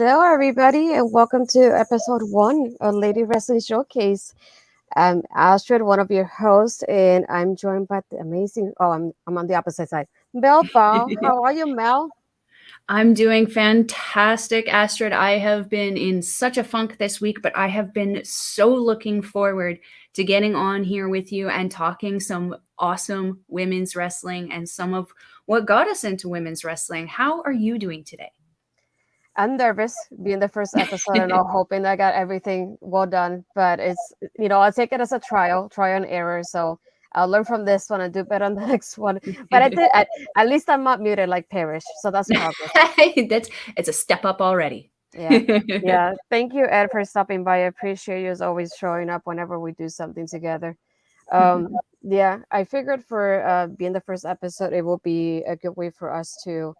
Hello, everybody, and welcome to episode one of Lady Wrestling Showcase. I'm Astrid, one of your hosts, and I'm joined by the amazing. I'm on the opposite side. Melball, how are you, Mel? I'm doing fantastic, Astrid. I have been in such a funk this week, but I have been so looking forward to getting on here with you and talking some awesome women's wrestling and some of what got us into women's wrestling. How are you doing today? I'm nervous being the first episode, and I'm hoping I got everything well done. But I'll take it as a trial and error. So I'll learn from this one and do better on the next one. But at least I'm not muted like Parrish, so that's progress. That's it's a step up already. Yeah. Yeah. Thank you, Ed, for stopping by. I appreciate you as always showing up whenever we do something together. Yeah, I figured for being the first episode, it will be a good way for us to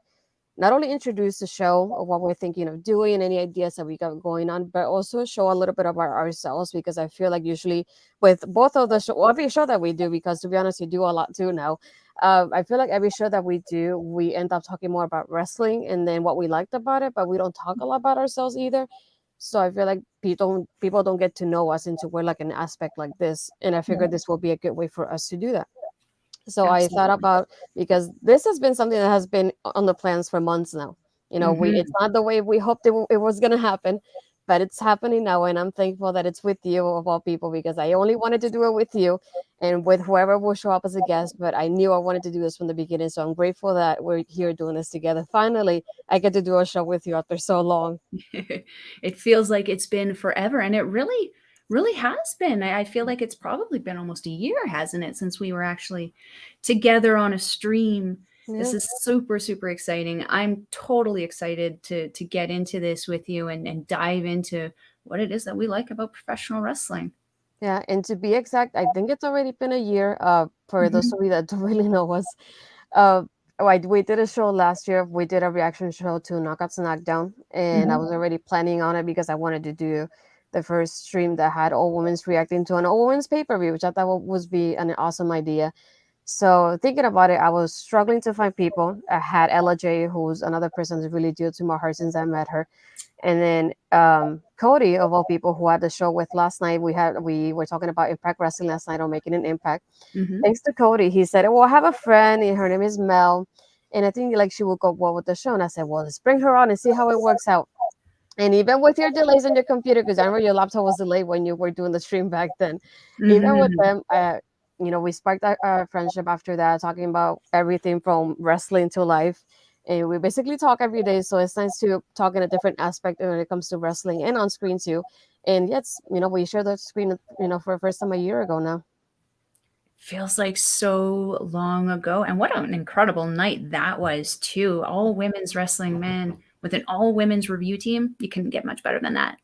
not only introduce the show of what we're thinking of doing and any ideas that we got going on, but also show a little bit about ourselves because I feel like usually with both of the show, well, every show that we do, because to be honest, we do a lot too now. I feel like every show that we do, we end up talking more about wrestling and then what we liked about it, but we don't talk a lot about ourselves either. So I feel like people don't get to know us into we're like an aspect like this, and I figured this will be a good way for us to do that. So I thought Absolutely. about because this has been something that has been on the plans for months now. We it's Hmm. not the way we hoped it was gonna happen, but it's happening now, and I'm thankful that it's with you of all people because I only wanted to do it with you and with whoever will show up as a guest. But I knew I wanted to do this from the beginning, so I'm grateful that we're here doing this together. Finally, I get to do a show with you after so long. It feels like it's been forever, and it really has been. I feel like it's probably been almost a year, hasn't it, since we were actually together on a stream. This Yeah. is super exciting. I'm totally excited to get into this with you and dive into what it is that we like about professional wrestling. Yeah, and to be exact, I think it's already been a year. For those Hmm. of you that don't really know us, uh, right, we did a show last year. We did a reaction show to Knockouts and Knockdown, and I Hmm. was already planning on it because I wanted to do the first stream that had all women's reacting to an all women's pay per view, which I thought was be an awesome idea. So thinking about it, I was struggling to find people. I had Ella J, who's another person that's really dear to my heart since I met her, and then Cody of all people who had the show with last night. We were talking about Impact Wrestling last night on Making an Impact. Hmm. Thanks to Cody, he said, "Well, I have a friend, and her name is Mel, and I think like she will go well with the show." And I said, "Well, let's bring her on and see how it works out." And even with your delays on your computer, because I remember your laptop was delayed when you were doing the stream back then, even with Hmm. them, we sparked our friendship after that, talking about everything from wrestling to life. And we basically talk every day. So it's nice to talk in a different aspect when it comes to wrestling and on screen too. And yes, we shared the screen, for the first time a year ago now. Feels like so long ago. And what an incredible night that was, too. All women's wrestling, man, with an all women's review team. You couldn't get much better than that.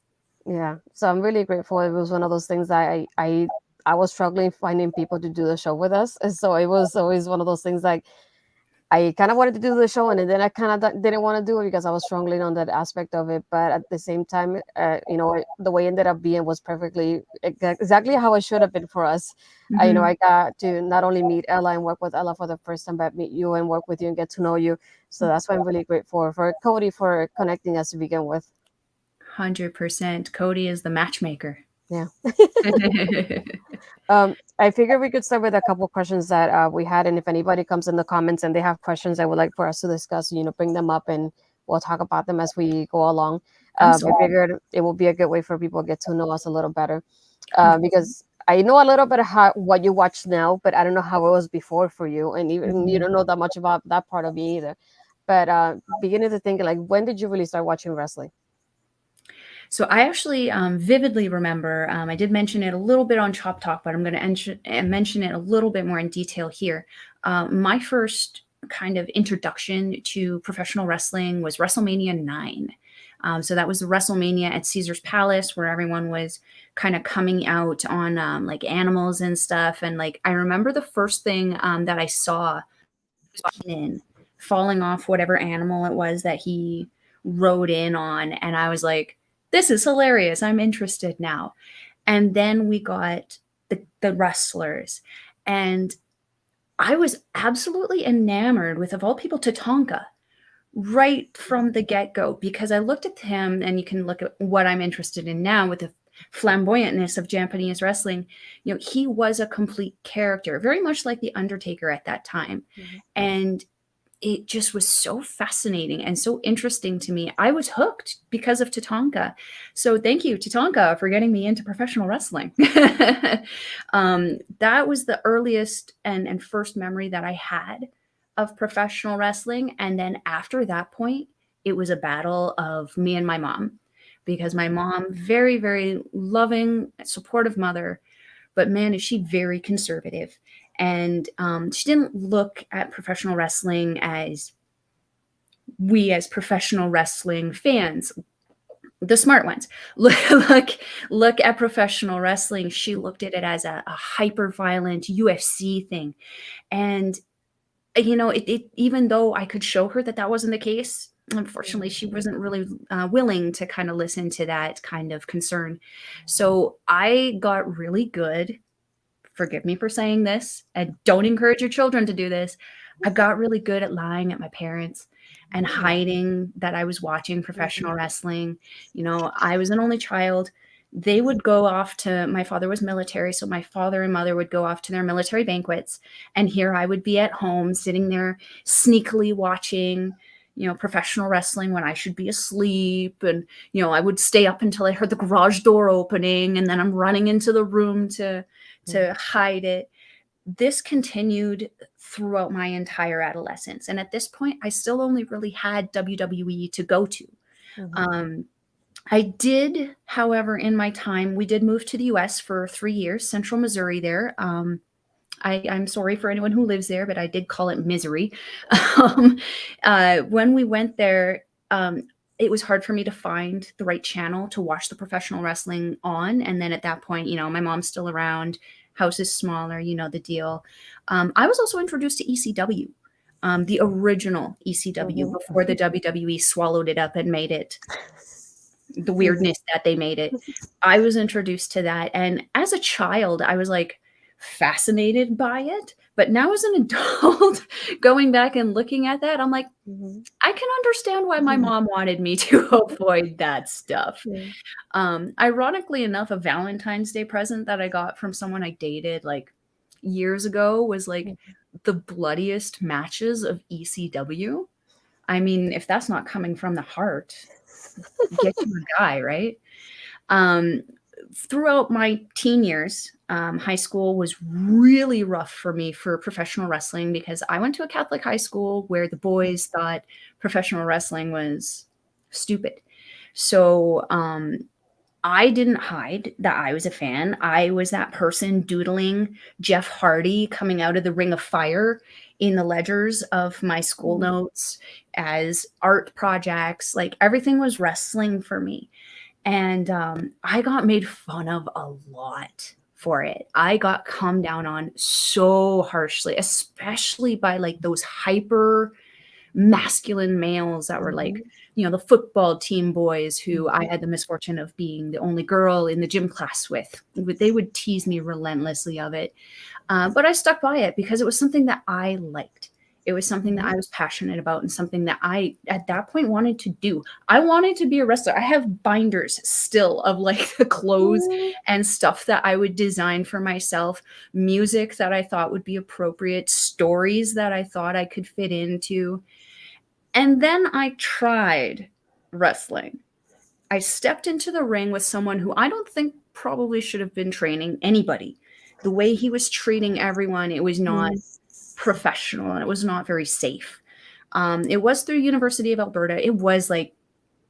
Yeah. So I'm really grateful. It was one of those things that I was struggling finding people to do the show with us. And so it was always one of those things like I kind of wanted to do the show, and then I kind of didn't want to do it because I was struggling on that aspect of it. But at the same time, the way it ended up being was perfectly exactly how it should have been for us. Hmm. I got to not only meet Ella and work with Ella for the first time, but meet you and work with you and get to know you. So that's why I'm really grateful for Cody for connecting us to begin with. 100%. Cody is the matchmaker. Yeah. I figured we could start with a couple of questions that we had, and if anybody comes in the comments and they have questions they would like for us to discuss, bring them up and we'll talk about them as we go along. I Absolutely. figured it will be a good way for people to get to know us a little better, 100%. because I know a little bit of how what you watch now, but I don't know how it was before for you, and even you Mhm. don't know that much about that part of me either. But beginning to think like, when did you really start watching wrestling? So I actually vividly remember, I did mention it a little bit on Chop Talk, but I'm going to mention it a little bit more in detail here. My first kind of introduction to professional wrestling was WrestleMania 9. So that was the WrestleMania at Caesar's Palace where everyone was kind of coming out on like animals and stuff. And like, I remember the first thing that I saw in falling off whatever animal it was that he rode in on. And I was like, this is hilarious. I'm interested now. And then we got the wrestlers. And I was absolutely enamored with, of all people, Tatanka. right from the get-go, because I looked at him, and you can look at what I'm interested in now with the flamboyantness of Japanese wrestling. You know, he was a complete character, very much like the Undertaker at that time. Mhm. And it just was so fascinating and so interesting to me. I was hooked because of Tatanka. So thank you, Tatanka, for getting me into professional wrestling. That was the earliest and first memory that I had of professional wrestling. And then after that point, it was a battle of me and my mom, because my mom, very, very loving, supportive mother, but man, is she very conservative. And she didn't look at professional wrestling as we, as professional wrestling fans, the smart ones, look look at professional wrestling. She looked at it as a hyper violent UFC thing. And you know, it even though I could show her that that wasn't the case, unfortunately, Mhm. she wasn't really willing to kind of listen to that kind of concern. So I got really good, forgive me for saying this, and don't encourage your children to do this. I got really good at lying at my parents and Mm. hiding that I was watching Mhm. professional wrestling. You know, I was an only child. They would go off to, my father was military, so my father and mother would go off to their military banquets. And here I would be at home sitting there sneakily watching, you know, professional wrestling when I should be asleep. And, you know, I would stay up until I heard the garage door opening, and then I'm running into the room to hide it. This continued throughout my entire adolescence. And at this point, I still only really had WWE to go to. Mhm. Um, I did, however, in my time, we did move to the US for 3 years, central Missouri there. I'm sorry for anyone who lives there, but I did call it misery. um, when we went there, it was hard for me to find the right channel to watch the professional wrestling on. And then at that point, you know, my mom's still around, house is smaller, you know the deal. I was also introduced to ECW, the original ECW, Mhm. before the WWE swallowed it up and made it the Mhm. weirdness that they made it. I was introduced to that, and as a child, I was, like, fascinated by it, but now as an adult, going back and looking at that, I'm like, Mhm. I can understand why my Mhm. mom wanted me to avoid that stuff. Yeah. Ironically enough, a Valentine's Day present that I got from someone I dated, like, years ago was, like, Mhm. the bloodiest matches of ECW. I mean, if that's not coming from the heart, get you a guy, right? Um, Throughout my teen years, high school was really rough for me for professional wrestling, because I went to a Catholic high school where the boys thought professional wrestling was stupid. So I didn't hide that I was a fan. I was that person doodling Jeff Hardy coming out of the Ring of Fire in the ledgers of my school Mhm. notes as art projects. Like, everything was wrestling for me. And I got made fun of a lot for it. I got come down on so harshly, especially by like those hyper masculine males that were like, Mhm. you know, the football team boys who I Mhm. had the misfortune of being the only girl in the gym class with. They would tease me relentlessly of it. But I stuck by it because it was something that I liked. It was something that Mhm. I was passionate about, and something that I, at that point, wanted to do. I wanted to be a wrestler. I have binders still of like the clothes Mhm. and stuff that I would design for myself, music that I thought would be appropriate, stories that I thought I could fit into. And then I tried wrestling. I stepped into the ring with someone who I don't think probably should have been training anybody. The way he was treating everyone, it was not Mhm. professional, and it was not very safe. It was through University of Alberta. It was like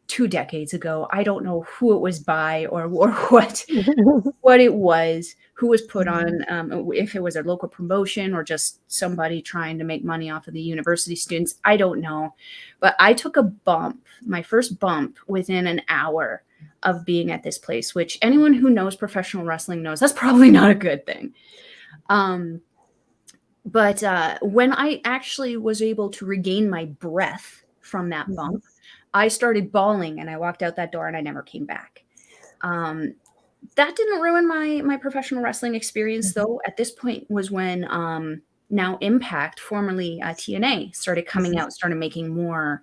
2 decades ago. I don't know who it was by, or what it was, who was put Mhm. on, if it was a local promotion or just somebody trying to make money off of the university students. I don't know. But I took a bump, my first bump, within an hour of being at this place, which anyone who knows professional wrestling knows that's probably not a good thing. Um, but when I actually was able to regain my breath from that Mhm. bump, I started bawling and I walked out that door and I never came back. Um, that didn't ruin my professional wrestling experience, Mhm. though. At this point was when now Impact, formerly TNA, started coming Mhm. out, started making more.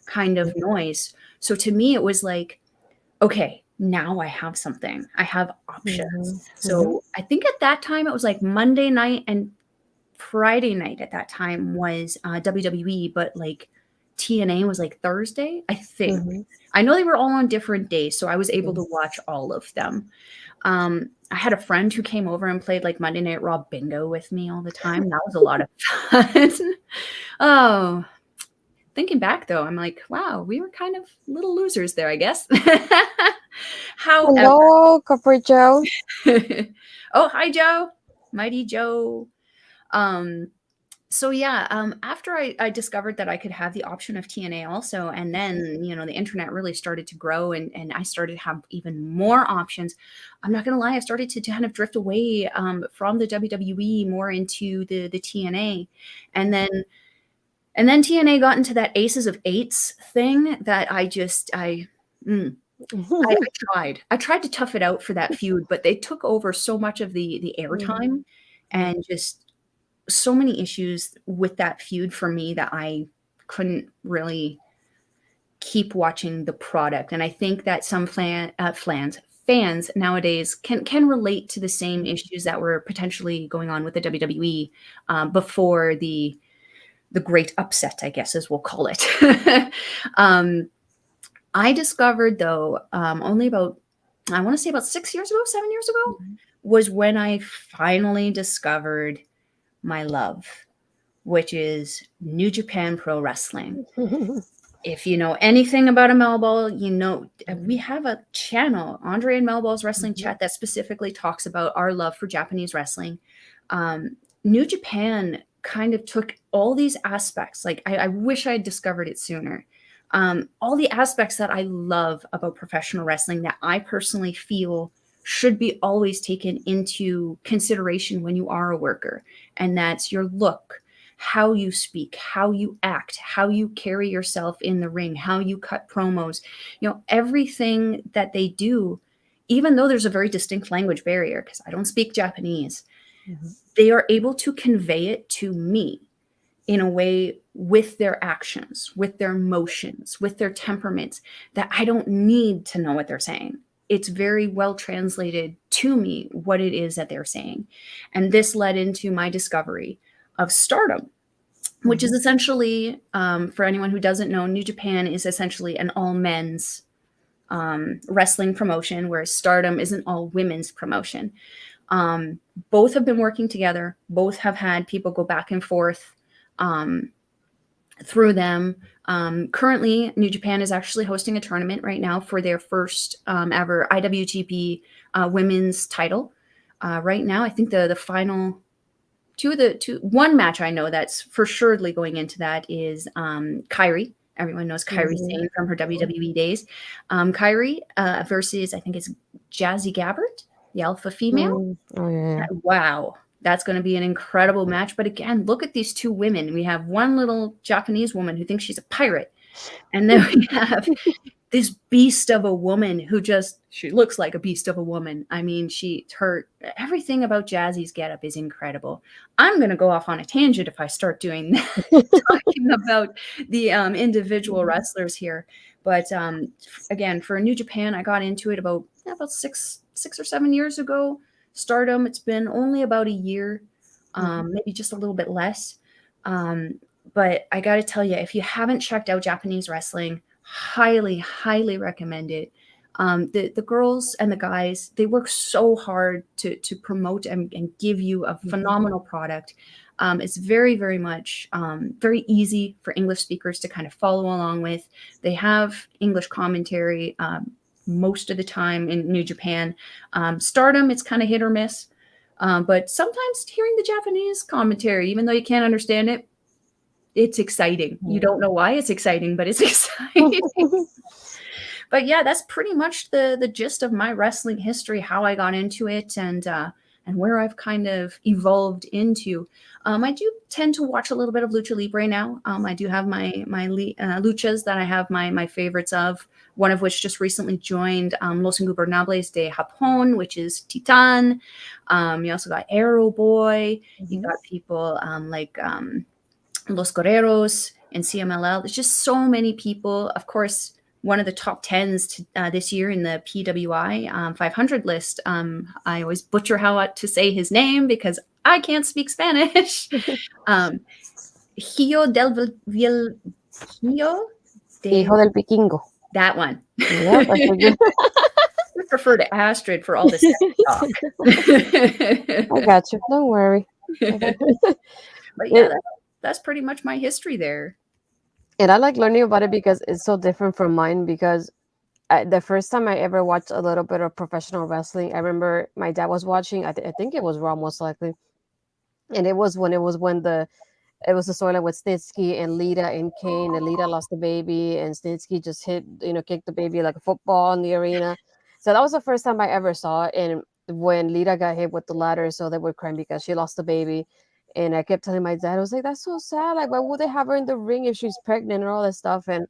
kind of noise. So to me, it was like, okay, now I have something. I have options. So I think at that time it was like Monday night and Friday night at that time was WWE, but like TNA was like Thursday, I think. I know they were all on different days, so I was able to watch all of them. I had a friend who came over and played like Monday Night Raw bingo with me all the time. That was a lot of fun. Oh, thinking back though, I'm like, wow, we were kind of little losers there, I guess. However, Hello, Copper Joe. oh, hi, Joe, Mighty Joe. So yeah, after I discovered that I could have the option of TNA also, and then the internet really started to grow, and I started to have even more options. I'm not gonna lie, I started to kind of drift away from the WWE more into the TNA, and then TNA got into that Aces of Eights thing that I tried to tough it out for that feud, but they took over so much of the airtime, and just so many issues with that feud for me that I couldn't really keep watching the product. And I think that some fans nowadays can relate to the same issues that were potentially going on with the WWE before the great upset, I guess, as we'll call it. I discovered, though, only about, I want to say about 7 years ago, was when I finally discovered my love, which is New Japan Pro Wrestling. If you know anything about a Melball, we have a channel, Andre and Melball's Wrestling Chat, that specifically talks about our love for Japanese wrestling. New Japan kind of took all these aspects, like I wish I had discovered it sooner. All the aspects that I love about professional wrestling that I personally feel should be always taken into consideration when you are a worker. And that's your look, how you speak, how you act, how you carry yourself in the ring, how you cut promos, everything that they do, even though there's a very distinct language barrier, because I don't speak Japanese, they are able to convey it to me in a way with their actions, with their motions, with their temperaments, that I don't need to know what they're saying. It's very well translated to me what it is that they're saying. And this led into my discovery of Stardom, which is essentially, for anyone who doesn't know, New Japan is essentially an all men's wrestling promotion, whereas Stardom is an all women's promotion. Both have been working together. Both have had people go back and forth through them. Currently, New Japan is actually hosting a tournament right now for their first ever IWGP women's title. Right now, I think the final one match I know that's for surely going into that is Kairi. Everyone knows Kairi Sane from her WWE days. Kairi versus, I think it's Jazzy Gabbert, the alpha female. Oh yeah. Wow. That's going to be an incredible match. But again, look at these two women. We have one little Japanese woman who thinks she's a pirate. And then we have this beast of a woman who she looks like a beast of a woman. I mean, everything about Jazzy's getup is incredible. I'm going to go off on a tangent if I start doing that, talking about the individual wrestlers here. But again, for New Japan, I got into it about 6 or 7 years ago. Stardom, it's been only about a year, maybe just a little bit less. But I got to tell you, if you haven't checked out Japanese wrestling, highly, highly recommend it. The girls and the guys, they work so hard to promote and give you a phenomenal product. It's very, very much very easy for English speakers to kind of follow along with. They have English commentary most of the time in New Japan. Stardom, it's kind of hit or miss. But sometimes hearing the Japanese commentary, even though you can't understand it, it's exciting. You don't know why it's exciting, but it's exciting. But yeah, that's pretty much the gist of my wrestling history, how I got into it, and where I've kind of evolved into. I do tend to watch a little bit of Lucha Libre now. I do have my luchas that I have my favorites of, one of which just recently joined Los Ingobernables de Japón, which is Titan. You also got Arrow Boy. You got people like Los Guerreros, and CMLL. There's just so many people. Of course, one of the top tens this year in the PWI 500 list. I always butcher how to say his name because I can't speak Spanish. um, Gio del Gio de Hijo del Piquingo. that one. Yep, that's a good. I prefer to Astrid for all this talk. I got you. Don't worry. I got But yeah, it. that's pretty much my history there. And I like learning about it because it's so different from mine. Because the first time I ever watched a little bit of professional wrestling, I remember my dad was watching. I think it was Raw most likely, and it was when it was the storyline with Snitsky and Lita and Kane, and Lita lost the baby, and Snitsky just kicked the baby like a football in the arena. So that was the first time I ever saw it. And when Lita got hit with the ladder, so they were crying because she lost the baby. And I kept telling my dad, I was like, that's so sad. Like, why would they have her in the ring if she's pregnant and all that stuff? And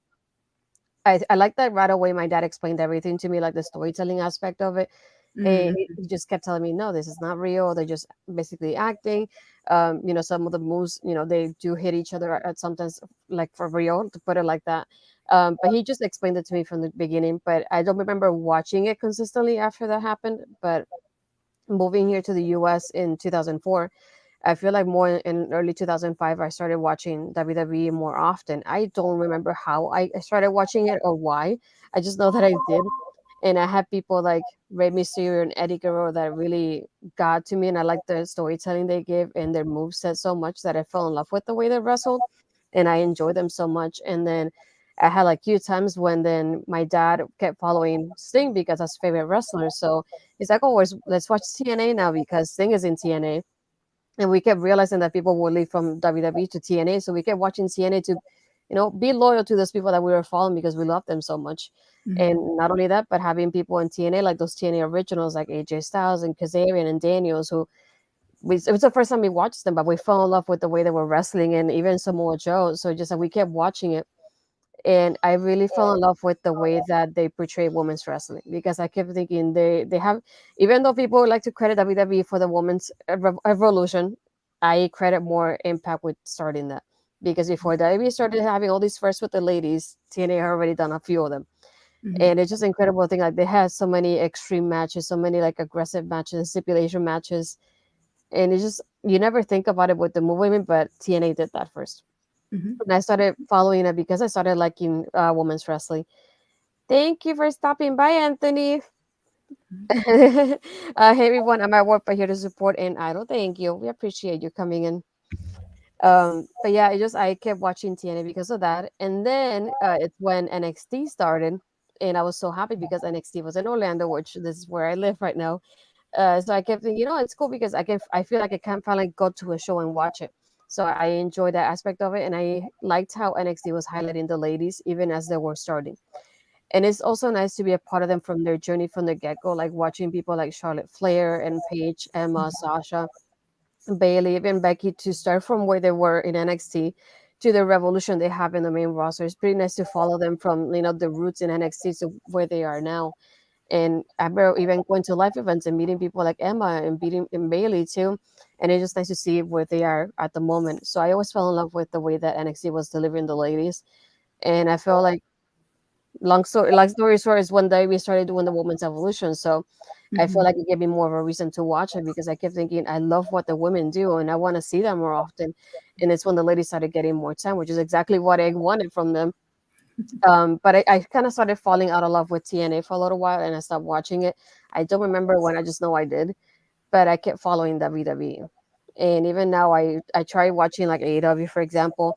I like that right away. My dad explained everything to me, like the storytelling aspect of it. And Mm-hmm. he just kept telling me, no, this is not real. They're just basically acting. Some of the moves, they do hit each other at sometimes, like for real, to put it like that. But he just explained it to me from the beginning. But I don't remember watching it consistently after that happened. But moving here to the US in 2004, I feel like more in early 2005, I started watching WWE more often. I don't remember how I started watching it or why. I just know that I did. And I had people like Rey Mysterio and Eddie Guerrero that really got to me. And I liked the storytelling they gave and their moveset so much that I fell in love with the way they wrestled. And I enjoyed them so much. And then I had like few times when then my dad kept following Sting because that's his favorite wrestler. So he's like, oh, let's watch TNA now because Sting is in TNA. And we kept realizing that people would leave from WWE to TNA. So we kept watching TNA to, be loyal to those people that we were following because we loved them so much. Mm-hmm. And not only that, but having people in TNA, like those TNA originals, like AJ Styles and Kazarian and Daniels, who it was the first time we watched them, but we fell in love with the way they were wrestling and even Samoa Joe. So just like we kept watching it. And I really fell in love with the way that they portray women's wrestling because I kept thinking they have, even though people like to credit WWE for the women's evolution, I credit more Impact with starting that because before WWE started having all these firsts with the ladies, TNA had already done a few of them, Mm-hmm. and it's just incredible thing. Like they had so many extreme matches, so many like aggressive matches, stipulation matches, and it's just you never think about it with the women, but TNA did that first. Mm-hmm. And I started following it because I started liking women's wrestling. Thank you for stopping by, Anthony. Hey everyone, I'm at work, but here to support and idol. Thank you. We appreciate you coming in. But yeah, I kept watching TNA because of that. And then it's when NXT started, and I was so happy because NXT was in Orlando, which this is where I live right now. So I kept thinking, it's cool because I feel like I can finally go to a show and watch it. So I enjoyed that aspect of it, and I liked how NXT was highlighting the ladies even as they were starting. And it's also nice to be a part of them from their journey from the get go, like watching people like Charlotte Flair and Paige, Emma, Sasha, Bailey, even Becky to start from where they were in NXT to the revolution they have in the main roster. It's pretty nice to follow them from the roots in NXT to where they are now. And I remember even going to live events and meeting people like Emma and meeting and Bailey too. And it's just nice to see where they are at the moment. So I always fell in love with the way that NXT was delivering the ladies. And I felt like long story short is one day we started doing the women's evolution. So I feel Mm-hmm. like it gave me more of a reason to watch it because I kept thinking I love what the women do and I want to see them more often. And it's when the ladies started getting more time, which is exactly what I wanted from them. But I kind of started falling out of love with TNA for a little while and I stopped watching it. I don't remember when, I just know I did, but I kept following WWE. And even now, I try watching like AEW, for example.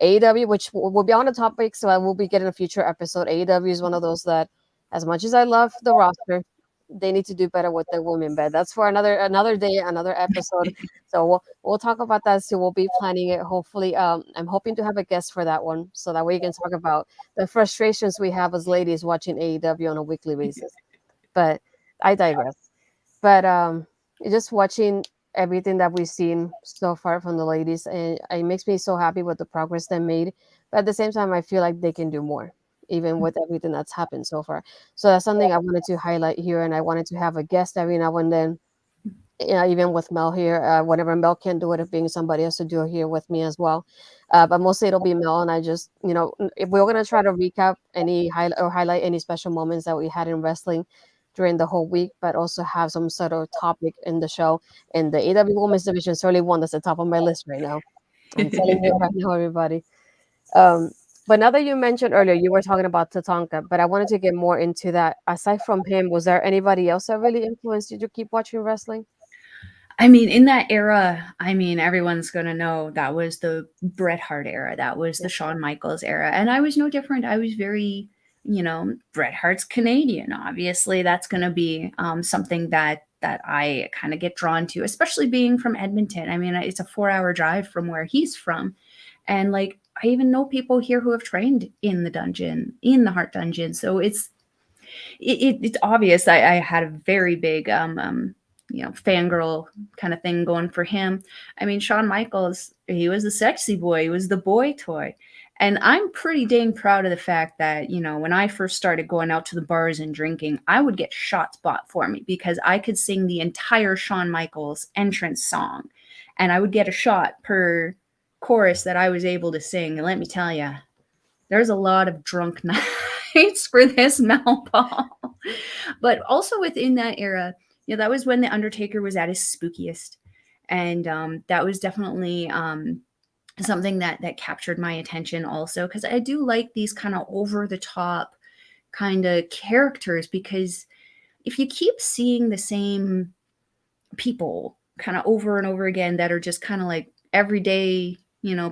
AEW, which will be on the topic, so I will be getting a future episode. AEW is one of those that, as much as I love the roster, they need to do better with the women. But that's for another day, another episode. So we'll talk about that. So we'll be planning it. Hopefully, I'm hoping to have a guest for that one, so that way we can talk about the frustrations we have as ladies watching AEW on a weekly basis. But I digress. But just watching everything that we've seen so far from the ladies, and it makes me so happy with the progress they made. But at the same time, I feel like they can do more, even with everything that's happened so far. So that's something I wanted to highlight here, and I wanted to have a guest every now and then Yeah, even with Mel here, whenever Mel can't do it, if being somebody else to do it here with me as well. But mostly it'll be Mel, and I just, if we're gonna try to recap any highlight any special moments that we had in wrestling during the whole week, but also have some sort of topic in the show. And the AW Women's Division is certainly one that's at the top of my list right now. I'm telling you right now, everybody. Um, but now that you mentioned earlier, you were talking about Tatanka, but I wanted to get more into that. Aside from him, was there anybody else that really influenced you to keep watching wrestling? I mean, in that era, I mean, everyone's gonna know that was the Bret Hart era. That was the Yeah. Shawn Michaels era, and I was no different. I was very, Bret Hart's Canadian. Obviously, that's gonna be something that I kind of get drawn to, especially being from Edmonton. I mean, it's a 4-hour drive from where he's from, and like I even know people here who have trained in the dungeon, in the Hart Dungeon. So it's obvious I had a very big fangirl kind of thing going for him. I mean, Shawn Michaels, he was the sexy boy, he was the boy toy. And I'm pretty dang proud of the fact that, when I first started going out to the bars and drinking, I would get shots bought for me because I could sing the entire Shawn Michaels entrance song. And I would get a shot per chorus that I was able to sing. And let me tell you, there's a lot of drunk nights for this Melball. But also within that era, that was when the Undertaker was at his spookiest, and that was definitely something that captured my attention also because I do like these kind of over the top kind of characters because if you keep seeing the same people kind of over and over again that are just kind of like everyday,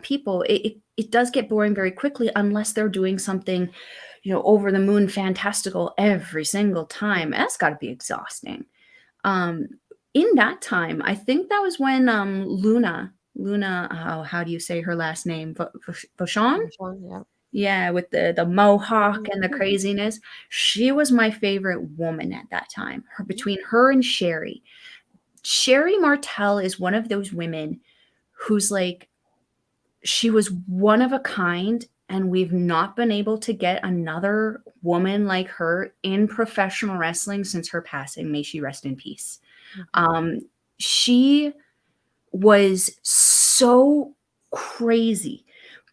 people, it does get boring very quickly unless they're doing something, over the moon fantastical every single time. That's got to be exhausting. Um, in that time, I think that was when Luna, how do you say her last name? Vachon? Which one? Yeah. Yeah, with the mohawk and the Mhm. craziness. She was my favorite woman at that time. Between her and Sherry Martel is one of those women who's like, she was one of a kind, and we've not been able to get another woman like her in professional wrestling since her passing. May she rest in peace. Mhm. Um, she was so crazy,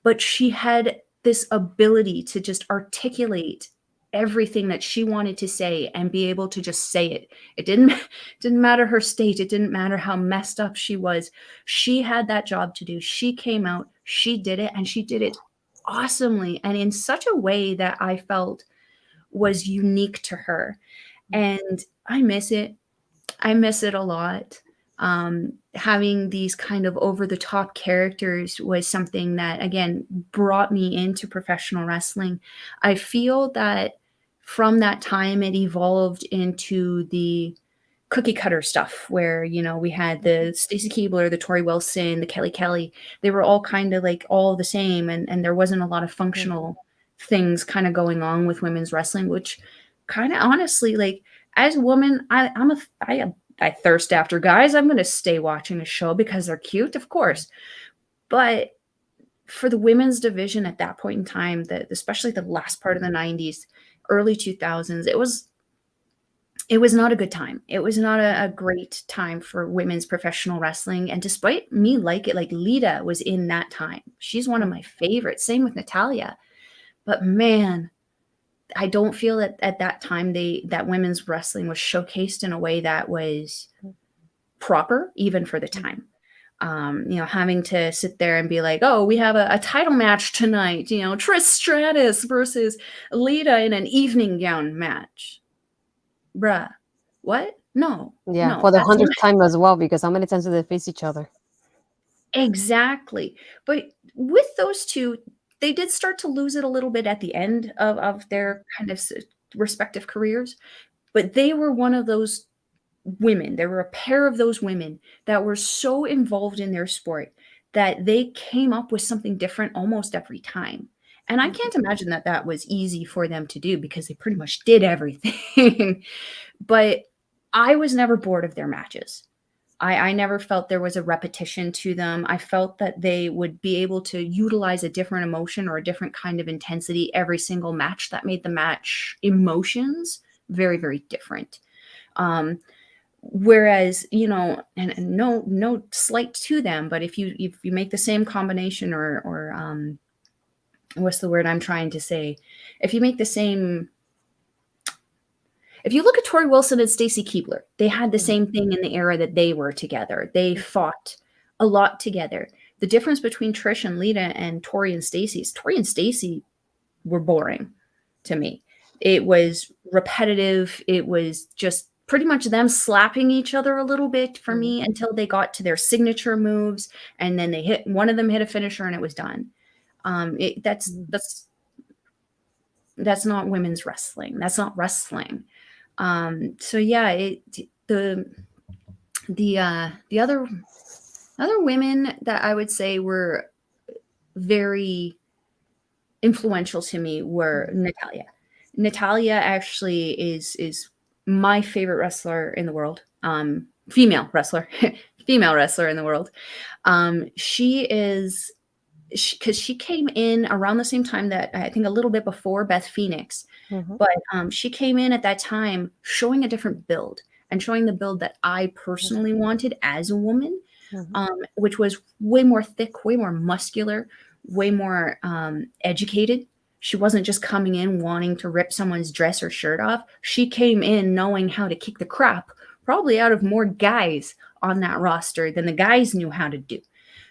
but she had this ability to just articulate everything that she wanted to say and be able to just say it. It didn't matter her state, it didn't matter how messed up she was. She had that job to do. She came out, she did it, and she did it awesomely and in such a way that I felt was unique to her. And I miss it. I miss it a lot. Having these kind of over the top characters was something that, again, brought me into professional wrestling. I feel that from that time, it evolved into the cookie cutter stuff where, we had the Stacy Keebler, the Tori Wilson, the Kelly Kelly. They were all kind of like all the same. And there wasn't a lot of Mhm. functional things kind of going on with women's wrestling, which kind of honestly, like, as a woman, I thirst after guys. I'm going to stay watching a show because they're cute, of course. But for the women's division at that point in time, that especially the last part of the 90s, early 2000s, it was not a good time. It was not a great time for women's professional wrestling. And despite me like Lita was in that time. She's one of my favorites. Same with Natalia. But man, I don't feel that at that time that women's wrestling was showcased in a way that was proper, even for the time. Having to sit there and be like, oh, we have a title match tonight, Trish Stratus versus Lita in an evening gown match. Bruh, what? No, Yeah, no, for the that's not 100th time as well, because how many times do they face each other? exactly. But with those two, they did start to lose it a little bit at the end of their kind of respective careers. But they were one of those women. There were a pair of those women that were so involved in their sport that they came up with something different almost every time. And I Mhm. can't imagine that that was easy for them to do because they pretty much did everything. But I was never bored of their matches. I never felt there was a repetition to them. I felt that they would be able to utilize a different emotion or a different kind of intensity every single match that made the match emotions very, very different. Um, Whereas, and no slight to them, but if you make the same combination, or what's the word I'm trying to say? If you make the same If you look at Tori Wilson and Stacy Keibler, they had the Mhm. same thing in the era that they were together. They fought a lot together. The difference between Trish and Lita and Tori and Stacy is Tori and Stacy were boring to me. It was repetitive. It was just pretty much them slapping each other a little bit for Mhm. me until they got to their signature moves, and then one of them hit a finisher and it was done. That's Mhm. that's not women's wrestling. That's not wrestling. So yeah, the other women that I would say were very influential to me were Mhm. Natalia. Natalia actually is my favorite wrestler in the world. Female wrestler, female wrestler in the world. She is because she came in around the same time, that I think a little bit before Beth Phoenix, Mhm. but she came in at that time showing a different build, and showing the build that I personally wanted as a woman, Mhm. which was way more thick, way more muscular, way more educated. She wasn't just coming in wanting to rip someone's dress or shirt off. She came in knowing how to kick the crap, probably out of more guys on that roster than the guys knew how to do.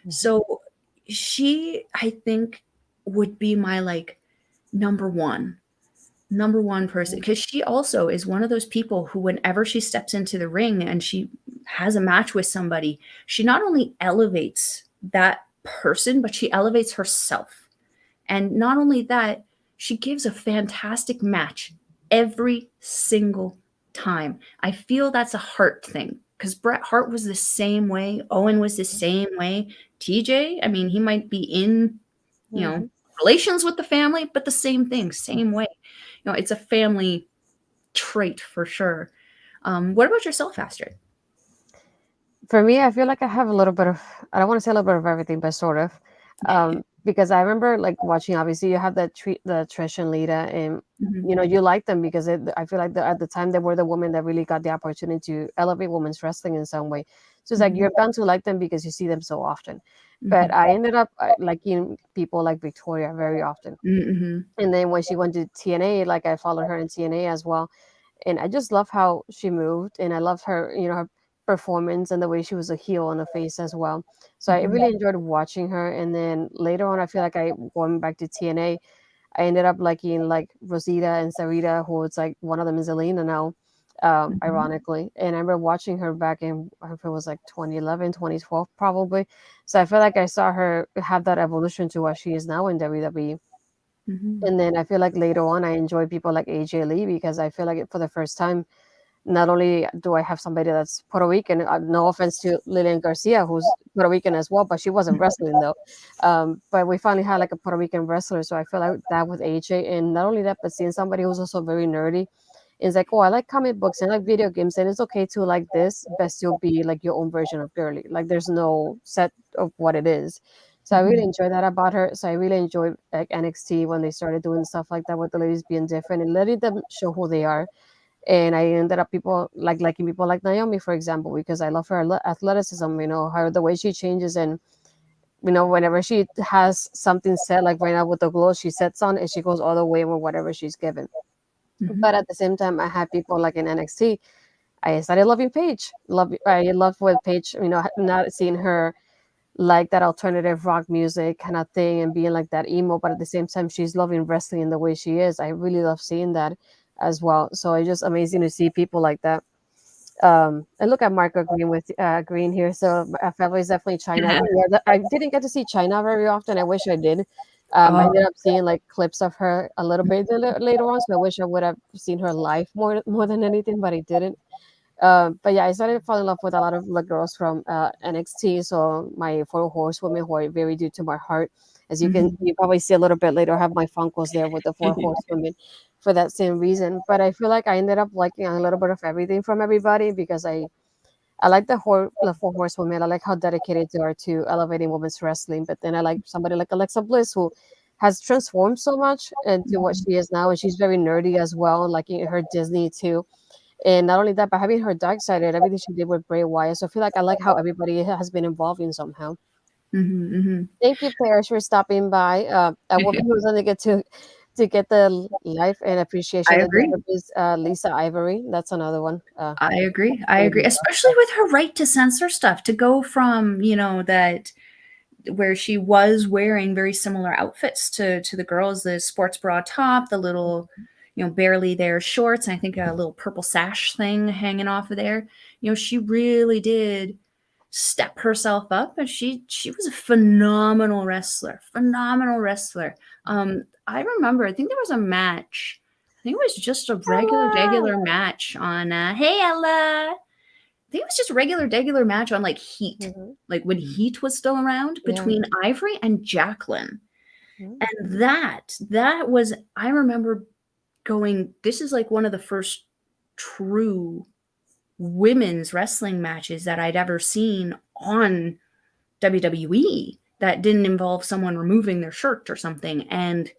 Mhm. So she, I think, would be my like number one number one person, Mhm. because she also is one of those people who, whenever she steps into the ring and she has a match with somebody, she not only elevates that person, but she elevates herself. And not only that, she gives a fantastic match every single time. I feel that's a Hart thing, because Bret Hart was the same way, Owen was the same way. TJ, I mean, he might be in, you know, Mhm. relations with the family, but the same thing, same way. It's a family trait for sure. What about yourself, Astrid? For me, I feel like I have a little bit of, I don't want to say a little bit of everything, but sort of. Because I remember like watching, obviously you have the Trish and Lita, and Mhm, you like them because I feel like at the time they were the women that really got the opportunity to elevate women's wrestling in some way. So it's like mhm, you're bound to like them because you see them so often. But mhm, I ended up liking people like Victoria very often. mhm, And then when she went to TNA, like I followed her in TNA as well, and I just love how she moved, and I loved her, her performance and the way she was a heel and a face as well. So I mhm, really enjoyed watching her. And then later on, I feel like I going back to TNA, I ended up liking like Rosita and Sarita, who it's like one of them is Elena now, mhm, ironically. And I remember watching her back in, I don't know if it was like 2011, 2012, probably. So I feel like I saw her have that evolution to what she is now in WWE. mhm, And then I feel like later on, I enjoy people like AJ Lee because I feel like for the first time, not only do I have somebody that's Puerto Rican, no offense to Lillian Garcia, who's Puerto Rican as well, but she wasn't wrestling though. But we finally had like a Puerto Rican wrestler, so I feel like that with AJ, and not only that, but seeing somebody who's also very nerdy. Is like, oh, I like comic books and I like video games, and it's okay to like this, but still be like your own version of girly. Like, there's no set of what it is. So I really mhm, enjoy that about her. So I really enjoyed like NXT when they started doing stuff like that with the ladies being different and letting them show who they are. And I ended up people like liking people like Naomi, for example, because I love her athleticism. Her the way she changes, and whenever she has something said, like right now with the glow she sets on, and she goes all the way with whatever she's given. mhm, But at the same time, I had people like in NXT. I started loving Paige. I love with Paige. Not seeing her like that alternative rock music kind of thing and being like that emo, but at the same time, she's loving wrestling in the way she is. I really love seeing that as well. So it's just amazing to see people like that. And look at Marco Green with Green here. So my family is definitely China. mhm. Yeah, I didn't get to see China very often. I wish I did. I Oh, ended up seeing like clips of her a little bit later on, so I wish I would have seen her live more than anything, but I didn't. But yeah, I started to fall in love with a lot of like girls from NXT. So my four horsewomen who are very dear to my heart. As mhm, you probably see a little bit later, I have my Funkos there with the four horsewomen for that same reason. But I feel like I ended up liking a little bit of everything from everybody because I like the four horsewomen. I like how dedicated they are to elevating women's wrestling. But then I like somebody like Alexa Bliss who has transformed so much into what mhm, she is now, and she's very nerdy as well, like in her Disney too, And not only that, but having her dark side and everything she did with Bray Wyatt. So I feel like I like how everybody has been involving somehow. Mm-hmm. Thank you, Paris, for stopping by. I will be going to get to get the life and I appreciation. And the agree. other is Lisa Ivory. That's another one. I agree. I Really agree. love Especially her. with her right to censor stuff, to go from, that where she was wearing very similar outfits to the girls, the sports bra top, the little, barely there shorts, and I think a little purple sash thing hanging off of there. She really did step herself up, and she was a phenomenal wrestler. Phenomenal wrestler. I remember, I think there was a match. I think it was just a regular Ella! match on Hey Ella. I think it was just a regular match on like Heat, Mhm. like when Heat was still around, Yeah. between Ivory and Jacqueline. Mhm. And that was, I remember going, this is like one of the first true women's wrestling matches that I'd ever seen on WWE that didn't involve someone removing their shirt or something, and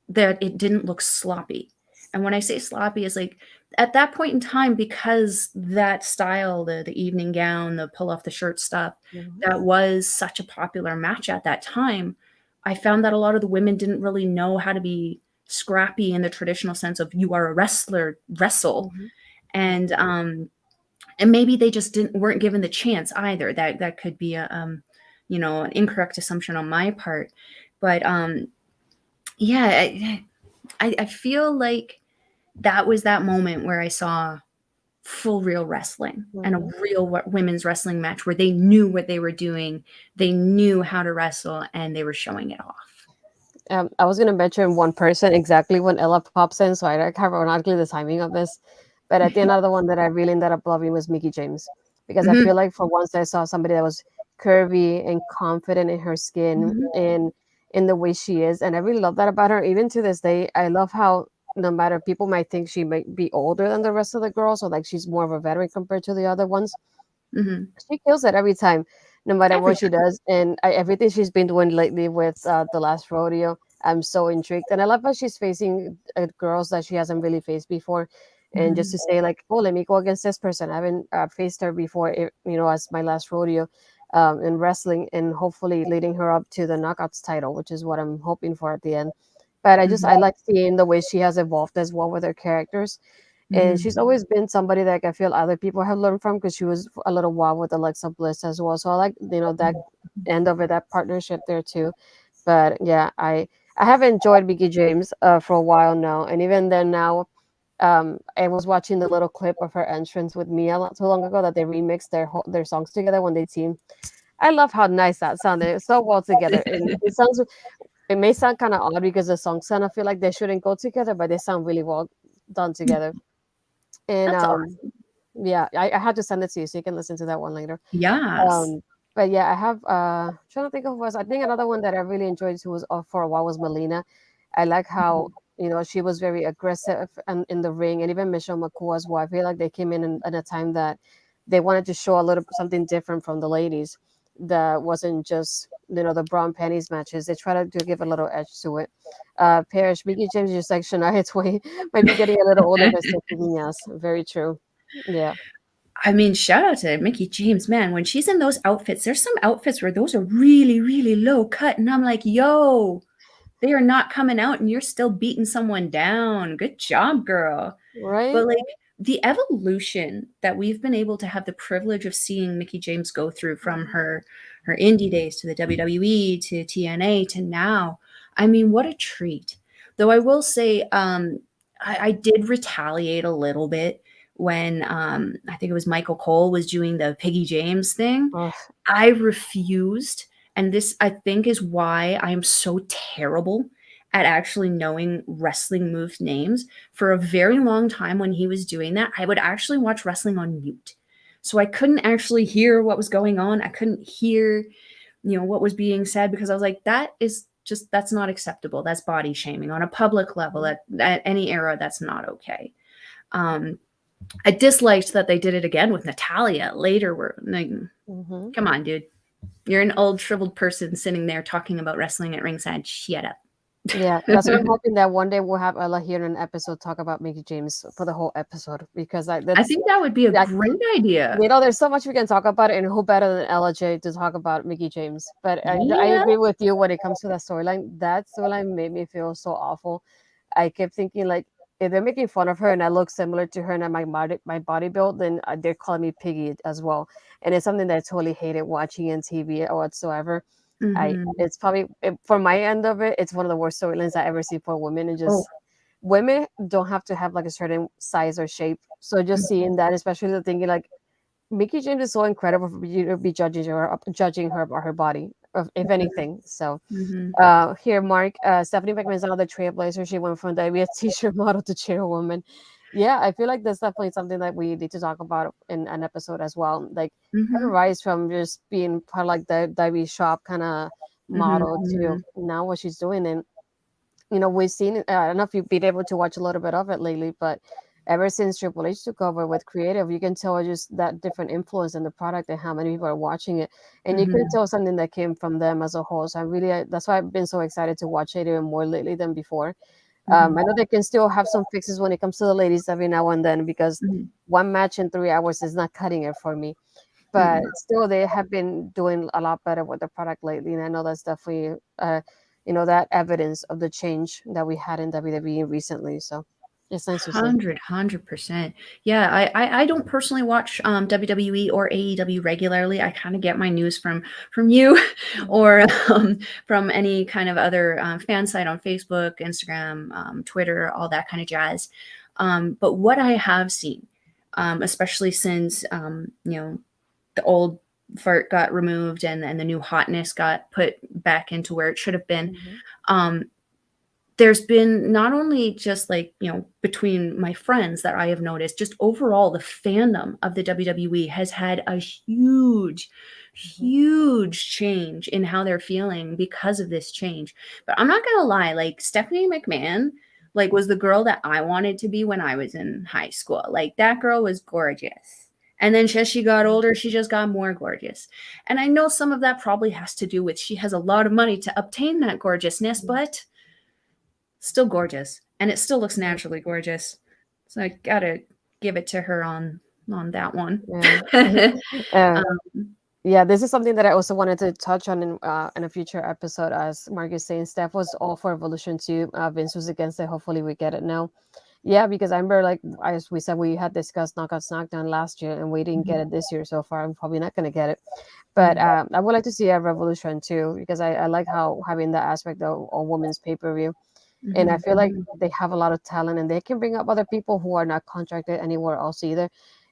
that it didn't look sloppy. And when I say sloppy, it's like at that point in time, because that style, the evening gown, the pull off the shirt stuff, Mhm. that was such a popular match at that time. I found that a lot of the women didn't really know how to be scrappy in the traditional sense of you are a wrestler, wrestle, Mhm. and maybe they just weren't given the chance either. That could be a an incorrect assumption on my part, but yeah, I feel like that was that moment where I saw full real wrestling and a Mhm. real women's wrestling match where they knew what they were doing, they knew how to wrestle, and they were showing it off. I was gonna mention one person exactly when Ella pops in, so I like have ironically the timing of this. But at the end, another one that I really ended up loving was Mickey James, because I Hmm. feel like for once I saw somebody that was curvy and confident in her skin Hmm. and in the way she is, and I really love that about her. Even to this day, I love how no matter people might think she might be older than the rest of the girls, or like she's more of a veteran compared to the other ones, Hmm. she kills it every time, no matter Every what she time. does. And everything she's been doing lately with the last rodeo, I'm so intrigued. And I love how she's facing girls that she hasn't really faced before. And just Hmm. to say, like, oh, let me go against this person. I haven't faced her before, as my last rodeo in wrestling, and hopefully leading her up to the knockouts title, which is what I'm hoping for at the end. But I Hmm. like seeing the way she has evolved as well with her characters, and Hmm. she's always been somebody that I feel other people have learned from, because she was a little while with Alexa Bliss as well. So I like that end of it, that partnership there too. But yeah, I have enjoyed Mickey James for a while now, and even then now, I was watching the little clip of her entrance with Mia not too long ago that they remixed their songs together when they team. I love how nice that sounded. It's so well together, and it may sound kind of odd because the songs kind of feel like they shouldn't go together, but they sound really well done together. And That's awesome. yeah, I had to send it to you so you can listen to that one later. Yes. But yeah, I have trying to think of was I think another one that I really enjoyed who was for a while was Melina. I like how she was very aggressive and in the ring, and even Michelle McCool as well. I feel like they came in a time that they wanted to show a little something different from the ladies. That wasn't just the bra and panties matches. They tried to give a little edge to it. Parrish, Mickey James, just like Shania Twain, might be getting a little older, but still kicking ass. Very true. Yeah. I mean, shout out to Mickey James, man. When she's in those outfits, there's some outfits where those are really, really low cut, and I'm like, yo, they are not coming out, and you're still beating someone down. Good job, girl. Right. But like the evolution that we've been able to have the privilege of seeing Mickey James go through from her indie days to the WWE to TNA to now, I mean, what a treat. Though I will say, I did retaliate a little bit when I think it was Michael Cole was doing the Piggy James thing. Oh, I refused, and this I think is why I am so terrible at actually knowing wrestling move names. For a very long time when he was doing that, I would actually watch wrestling on mute. So I couldn't actually hear what was going on. I couldn't hear, what was being said, because I was like, that's not acceptable. That's body shaming on a public level at any era. That's not okay. Um, I disliked that they did it again with Natalia later. Where like, mm-hmm. come on, dude, you're an old shriveled person sitting there talking about wrestling at ringside. Shut up. Yeah, that's what I'm hoping that one day we'll have Ella here in an episode talk about Mickey James for the whole episode because I that's think that would be a that great idea. there's so much we can talk about, and who better than Ella J to talk about Mickey James? But I Yeah. agree with you when it comes to that storyline. That storyline made me feel so awful. I kept thinking like if they're making fun of her and I look similar to her and my body build, then they're calling me piggy as well. And it's something that I totally hated watching in TV or whatsoever. Hmm. It's probably for my end of it, it's one of the worst storylines I ever see for women. And Oh. just women don't have to have like a certain size or shape. So just seeing that, especially the thinking like Mickey James is so incredible for you to be judging her about her body, if anything. So Mm-hmm. here, Mark, Stephanie McMahon is another trailblazer. She went from diabetes t-shirt model to chairwoman. Yeah, I feel like that's definitely something that we need to talk about in an episode as well. Like her Mm-hmm. rise from just being part of like the diabetes shop kind of Mm-hmm. model Mm-hmm. to now what she's doing. And we've seen it. I don't know if you've been able to watch a little bit of it lately, but ever since Triple H took over with creative, you can tell just that different influence in the product and how many people are watching it, and you can Mm-hmm. tell something that came from them as a whole. So that's why I've been so excited to watch it even more lately than before. Mm-hmm. I know they can still have some fixes when it comes to the ladies every now and then because Mm-hmm. one match in 3 hours is not cutting it for me. But Mm-hmm. still, they have been doing a lot better with the product lately, and I know that's definitely that evidence of the change that we had in WWE recently. So it's nice to see. 100%. Yeah, I don't personally watch WWE or AEW regularly. I kind of get my news from you Mhm. or from any kind of other fan site on Facebook, Instagram, Twitter, all that kind of jazz. But what I have seen, especially since the old fart got removed and the new hotness got put back into where it should have been. Mhm. Um, there's been not only just like, between my friends that I have noticed, just overall the fandom of the WWE has had a huge, Mhm. huge change in how they're feeling because of this change. But I'm not gonna lie, like Stephanie McMahon, like was the girl that I wanted to be when I was in high school. Like that girl was gorgeous. And then as she got older, she just got more gorgeous. And I know some of that probably has to do with she has a lot of money to obtain that gorgeousness, Mhm. but still gorgeous, and it still looks Mhm. naturally gorgeous. So I gotta give it to her on that one. Yeah. uh, um, yeah, this is something that I also wanted to touch on in a future episode. As Mark is saying, Steph was all for Evolution 2. Vince was against it. Hopefully, we get it now. Yeah, because I remember, like, as we said, we had discussed Knockouts Knockdown last year, and we didn't get mhm, it this year so far. I'm probably not going to get it. But mhm, I would like to see a Revolution too, because I like how having that aspect of a women's pay per view. And I mhm, feel like they have a lot of talent and they can bring up other people who are not contracted anywhere else either.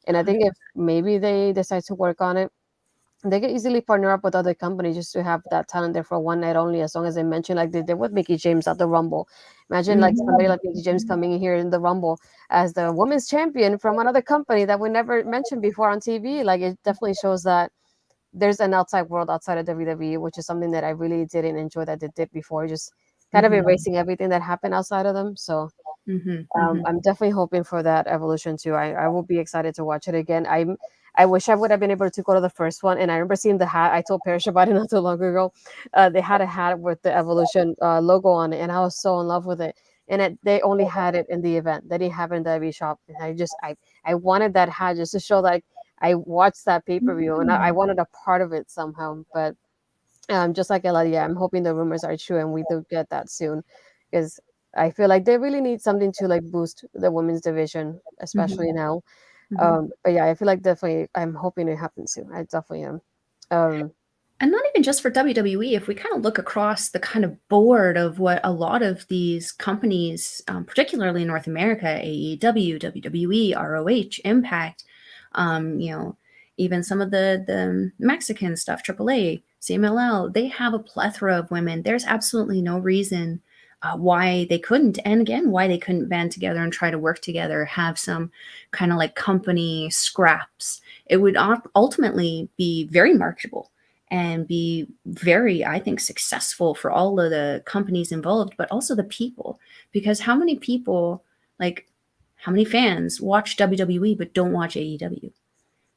And I think if maybe they decide to work on it, they can easily partner up with other companies just to have that talent there for one night only, as long as they mention like they did with Mickey James at the Rumble. Imagine like somebody mhm, like Mickey James coming in here in the Rumble as the women's champion from another company that we never mentioned before on TV. Like it definitely shows that there's an outside world outside of WWE, which is something that I really didn't enjoy that they did before, just kind of mhm, erasing everything that happened outside of them. So mhm, mhm, I'm definitely hoping for that evolution too. I will be excited to watch it again. I wish I would have been able to go to the first one, and I remember seeing the hat. I told Parrish about it not too long ago. They had a hat with the evolution logo on it, and I was so in love with it. And they only had it in the event. They didn't have it in the WWE shop, and I wanted that hat just to show that I watched that pay per view, and I mhm, wanted a part of it somehow. But just like Ella, yeah, I'm hoping the rumors are true and we do get that soon, because I feel like they really need something to like boost the women's division, especially mhm, now. mhm. But yeah, I feel like definitely I'm hoping it happens soon. I definitely am. Um, And not even just for WWE, if we kind of look across the kind of board of what a lot of these companies, particularly in North America, AEW, WWE, ROH, Impact, you know, even some of the Mexican stuff, AAA, CMLL, they have a plethora of women. There's absolutely no reason why they couldn't, and again, why they couldn't band together and try to work together, have some kind of like company scraps. It would ultimately be very marketable and be very, I think, successful for all of the companies involved, but also the people. Because how many people, like, how many fans watch WWE but don't watch AEW?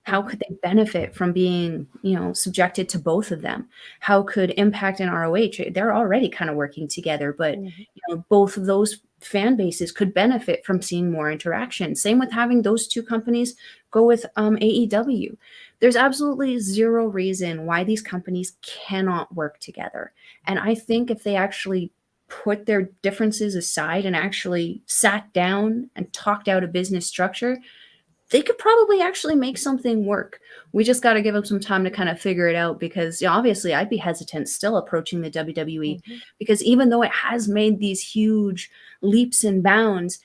How could they benefit from being, subjected to both of them? How could Impact and ROH, they're already kind of working together, but Mhm. both of those fan bases could benefit from seeing more interaction. Same with having those two companies go with AEW. There's absolutely zero reason why these companies cannot work together. And I think if they actually put their differences aside and actually sat down and talked out a business structure, they could probably actually make something work. We just got to give them some time to kind of figure it out because obviously I'd be hesitant still approaching the WWE Mhm. because even though it has made these huge leaps and bounds,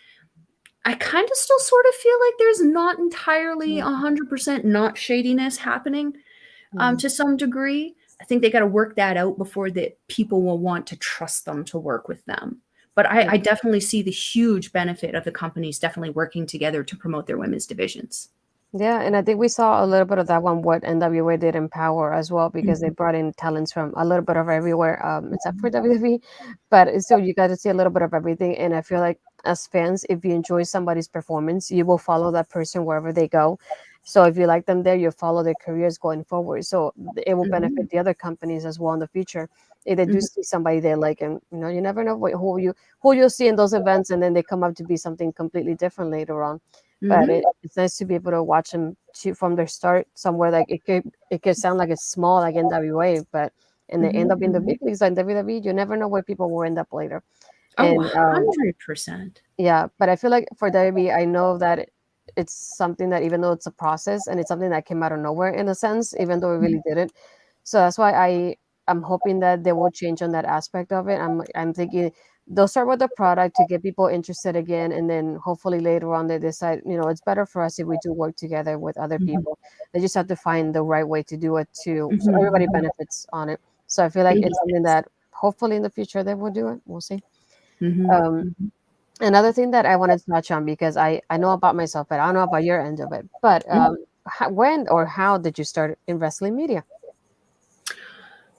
I kind of still sort of feel like there's not entirely Mhm. 100% not shadiness happening Mhm. to some degree. I think they got to work that out before that people will want to trust them to work with them. But I definitely see the huge benefit of the companies definitely working together to promote their women's divisions. Yeah, and I think we saw a little bit of that one what NWA did in Power as well because they Mhm, brought in talents from a little bit of everywhere, except for WWE. But still, you got to see a little bit of everything. And I feel like as fans, if you enjoy somebody's performance, you will follow that person wherever they go. So if you like them there, you follow their careers going forward. So it will mhm, benefit the other companies as well in the future if they do mhm, see somebody they like. And you never know who you'll see in those events, and then they come up to be something completely different later on. But mhm, it's nice to be able to watch them from their start somewhere like it could sound like it's small like NWA, but and they end mhm. up in the big leagues like WWE. You never know where people will end up later. Oh, And 100%. yeah, but I feel like for WWE, I know that it's something that even though it's a process and it's something that came out of nowhere in a sense, even though it Mhm, really didn't. So that's why I'm hoping that they will change on that aspect of it. I'm thinking they'll start with the product to get people interested again, and then hopefully later on they decide, it's better for us if we do work together with other mhm, people. They just have to find the right way to do it too, so mhm, everybody mhm. benefits on it. So I feel like Baby it's something steps. that hopefully in the future they will do it. We'll see. Mhm, Um, mhm, Another thing that I wanted to touch on because I know about myself, but I don't know about your end of it. But mhm. when or how did you start in wrestling media?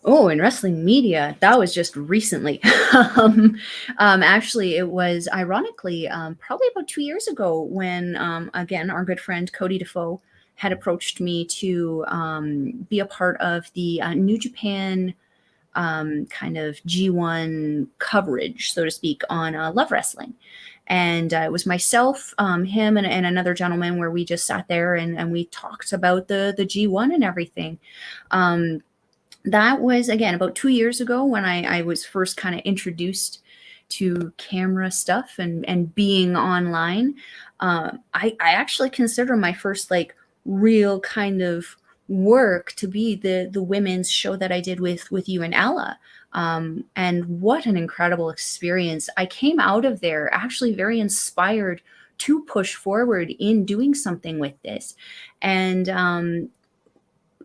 Oh, in wrestling media, that was just recently. um, Actually, it was ironically probably about 2 years ago when, again, our good friend Cody Defoe had approached me to be a part of the New Japan kind of G1 coverage, so to speak, on Love Wrestling. And it was myself, him, and another gentleman where we just sat there and we talked about the G1 and everything. Um, that was again about 2 years ago when I was first kind of introduced to camera stuff and being online. I actually consider my first like real kind of work to be the women's show that I did with you and Ella. And what an incredible experience. I came out of there actually very inspired to push forward in doing something with this. And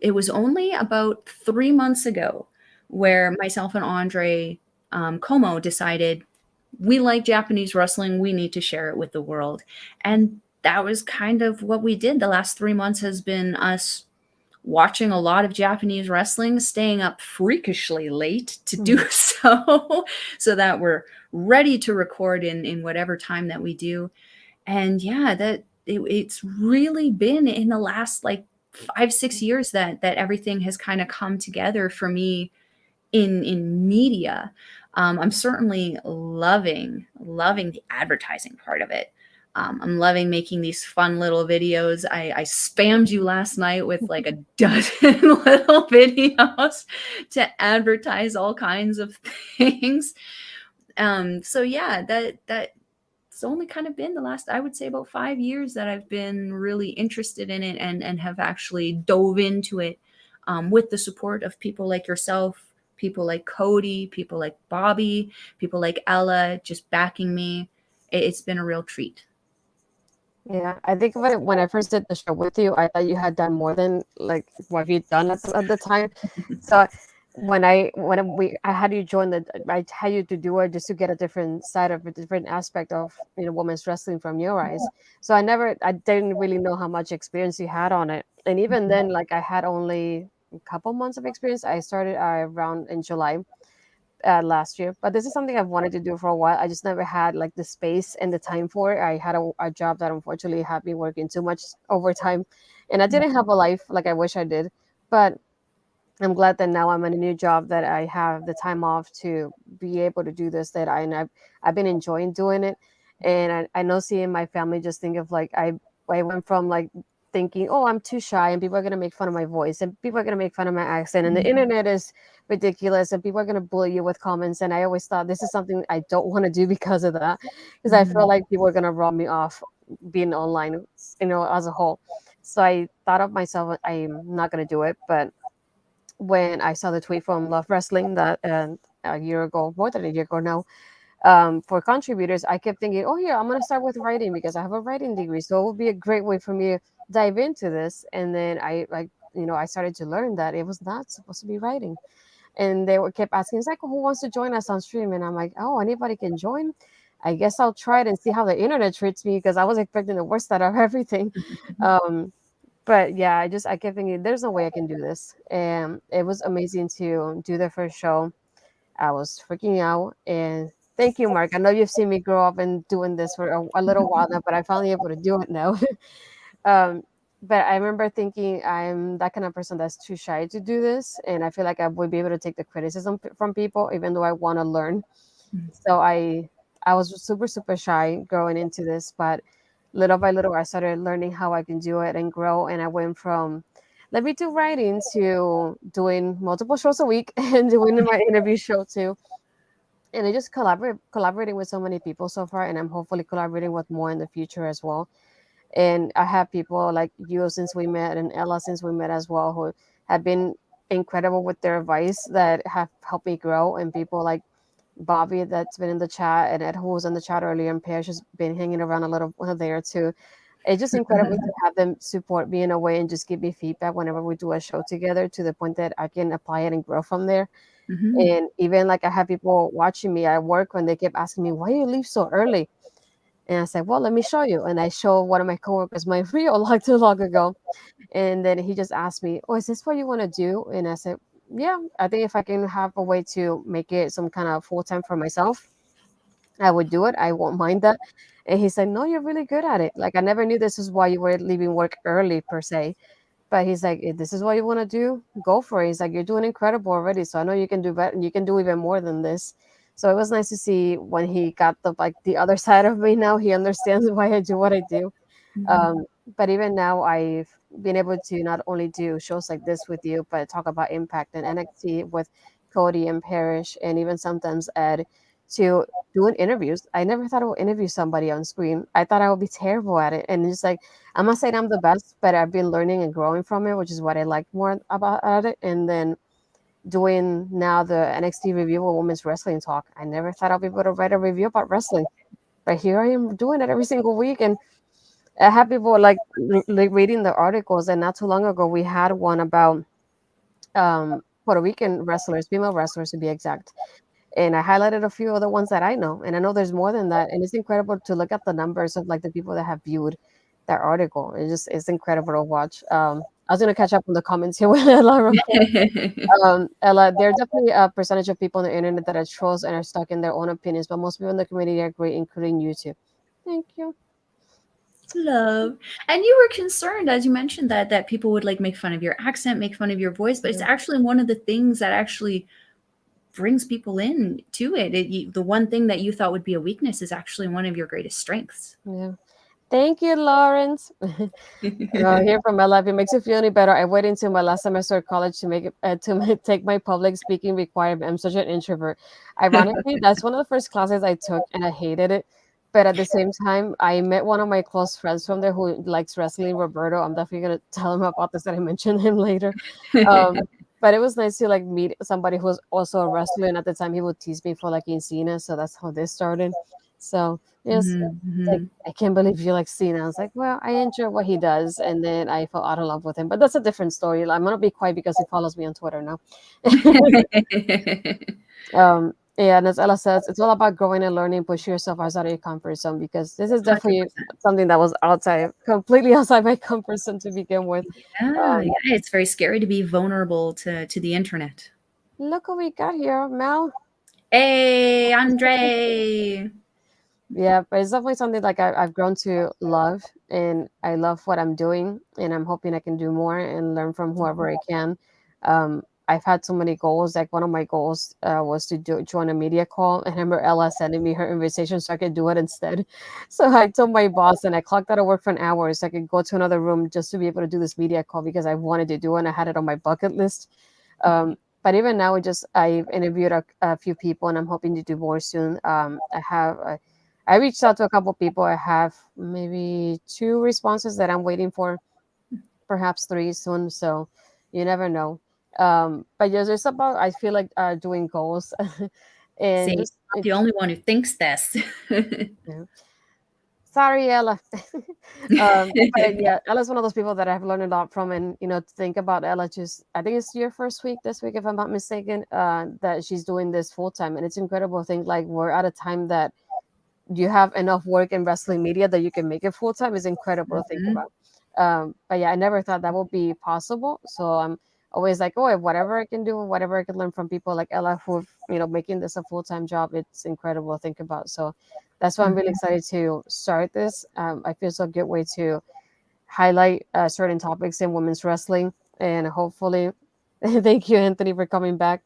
it was only about 3 months ago where myself and Andre Como decided we like Japanese wrestling, we need to share it with the world. And that was kind of what we did. The last 3 months has been us watching a lot of Japanese wrestling, staying up freakishly late to do Mhm. so, so that we're ready to record in whatever time that we do. And yeah, it's really been in the last like 5 6 years that everything has kind of come together for me in media. I'm certainly loving the advertising part of it. I'm loving making these fun little videos. I spammed you last night with like a dozen little videos to advertise all kinds of things. So yeah, that's only kind of been the last, I would say, about 5 years that I've been really interested in it and have actually dove into it with the support of people like yourself, people like Cody, people like Bobby, people like Ella, just backing me. It's been a real treat. Yeah, I think when I first did the show with you, I thought you had done more than like what you'd done at the time. So when I had you join I had you to do it just to get a different side of a different aspect of women's wrestling from your eyes. So I didn't really know how much experience you had on it, and even then, like I had only a couple months of experience. I started around in July, last year. But this is something I've wanted to do for a while. I just never had like the space and the time for it. I had a job that unfortunately had me working too much overtime, and I didn't have a life like I wish I did. But I'm glad that now I'm in a new job that I have the time off to be able to do this. And I've been enjoying doing it, and I know seeing my family just think of like I went from like thinking, oh, I'm too shy and people are gonna make fun of my voice and people are gonna make fun of my accent and the internet is ridiculous and people are gonna bully you with comments. And I always thought this is something I don't want to do because of that, because I feel Mhm. like people are gonna rub me off being online, as a whole. So I thought of myself, I'm not gonna do it, but when I saw the tweet from Love Wrestling that a year ago, more than a year ago now, for contributors, I kept thinking, oh, yeah, I'm going to start with writing because I have a writing degree. So it would be a great way for me to dive into this. And then I started to learn that it was not supposed to be writing. And they were kept asking, it's like, who wants to join us on stream? And I'm like, oh, anybody can join. I guess I'll try it and see how the internet treats me because I was expecting the worst out of everything. Um, but yeah, I kept thinking, there's no way I can do this. And it was amazing to do the first show. I was freaking out. And thank you, Mark. I know you've seen me grow up and doing this for a little while now, but I'm finally able to do it now. um, but I remember thinking I'm that kind of person that's too shy to do this, and I feel like I would be able to take the criticism from people, even though I want to learn. So I was super super shy going into this, but little by little I started learning how I can do it and grow, and I went from let me do writing to doing multiple shows a week and doing my interview show too. And I just collaborating with so many people so far, and I'm hopefully collaborating with more in the future as well. And I have people like you since we met and Ella since we met as well, who have been incredible with their advice that have helped me grow, and people like Bobby that's been in the chat and Ed who was in the chat earlier, and Pear's just been hanging around a little there too. It's just incredible to have them support me in a way and just give me feedback whenever we do a show together, to the point that I can apply it and grow from there. Mhm. And even like I had people watching me at work when they kept asking me, why you leave so early? And I said, well, let me show you. And I showed one of my coworkers my reel like too long ago. And then he just asked me, oh, is this what you want to do? And I said, yeah, I think if I can have a way to make it some kind of full time for myself, I would do it. I won't mind that. And he said, no, you're really good at it. Like, I never knew this is why you were leaving work early, per se. But he's like, if this is what you want to do, go for it. He's like, you're doing incredible already. So I know you can do better and you can do even more than this. So it was nice to see when he got the other side of me now. He understands why I do what I do. Mhm. Um, but even now, I've been able to not only do shows like this with you, but talk about Impact and NXT with Cody and Parrish, and even sometimes Ed, to doing interviews. I never thought I would interview somebody on screen. I thought I would be terrible at it. And it's like, I'm not saying I'm the best, but I've been learning and growing from it, which is what I like more about at it. And then doing now the NXT review of Women's Wrestling Talk. I never thought I'd be able to write a review about wrestling, but here I am doing it every single week. And I have people like reading the articles, and not too long ago we had one about Puerto Rican wrestlers, female wrestlers to be exact. And I highlighted a few other ones that I know, and I know there's more than that. And it's incredible to look at the numbers of like the people that have viewed that article. It's incredible to watch. I was gonna catch up on the comments here with Ella real quick. Ella, there are definitely a percentage of people on the internet that are trolls and are stuck in their own opinions, but most people in the community are great, including you too. Thank you. Love. And you were concerned, as you mentioned, that people would like make fun of your accent, make fun of your voice, but it's Yeah. actually one of the things that actually brings people in to it. The one thing that you thought would be a weakness is actually one of your greatest strengths. Yeah. Thank you, Lawrence. Here from my life, it makes you feel any better. I waited until my last semester of college to make it take my public speaking requirement. I'm such an introvert. Ironically, that's one of the first classes I took, and I hated it. But at the same time, I met one of my close friends from there who likes wrestling, Roberto. I'm definitely gonna tell him about this, and I mention him later. Um, but it was nice to like meet somebody who was also a wrestler, and at the time he would tease me for like Cena, so that's how this started. So yes, Mhm, like, mhm. I can't believe you like Cena. I was like, well, I enjoy what he does, and then I fell out of love with him. But that's a different story. I'm gonna be quiet because he follows me on Twitter now. Yeah, and as Ella says, it's all about growing and learning, pushing yourself outside of your comfort zone, because this is definitely 100%. something that was completely outside my comfort zone to begin with. Yeah, Um, yeah, it's very scary to be vulnerable to the internet. Look what we got here, Mel. Hey, Andre. Yeah, but it's definitely something like I've grown to love, and I love what I'm doing, and I'm hoping I can do more and learn from whoever I can. I've had so many goals. Like one of my goals was to join a media call, and I remember Ella sending me her invitation so I could do it instead. So I told my boss, and I clocked out of work for an hour so I could go to another room just to be able to do this media call because I wanted to do it and I had it on my bucket list. But even now, I've interviewed a few people, and I'm hoping to do more soon. I reached out to a couple people. I have maybe two responses that I'm waiting for, perhaps three soon. So you never know. But yeah, it's about I feel like doing goals, and Say, just not the only one who thinks this. yeah. Sorry, Ella. But yeah, Ella's one of those people that I've learned a lot from, and to think about Ella. Just I think it's your first week this week, if I'm not mistaken. That she's doing this full time, and it's incredible. Think like we're at a time that you have enough work in wrestling media that you can make it full time is incredible to think Mhm. about. But yeah, I never thought that would be possible. So I'm always like, oh, whatever I can do, whatever I can learn from people like Ella who, making this a full time job. It's incredible to think about. So that's why I'm really Mhm. excited to start this. I feel so good way to highlight certain topics in women's wrestling, and hopefully, thank you, Anthony, for coming back.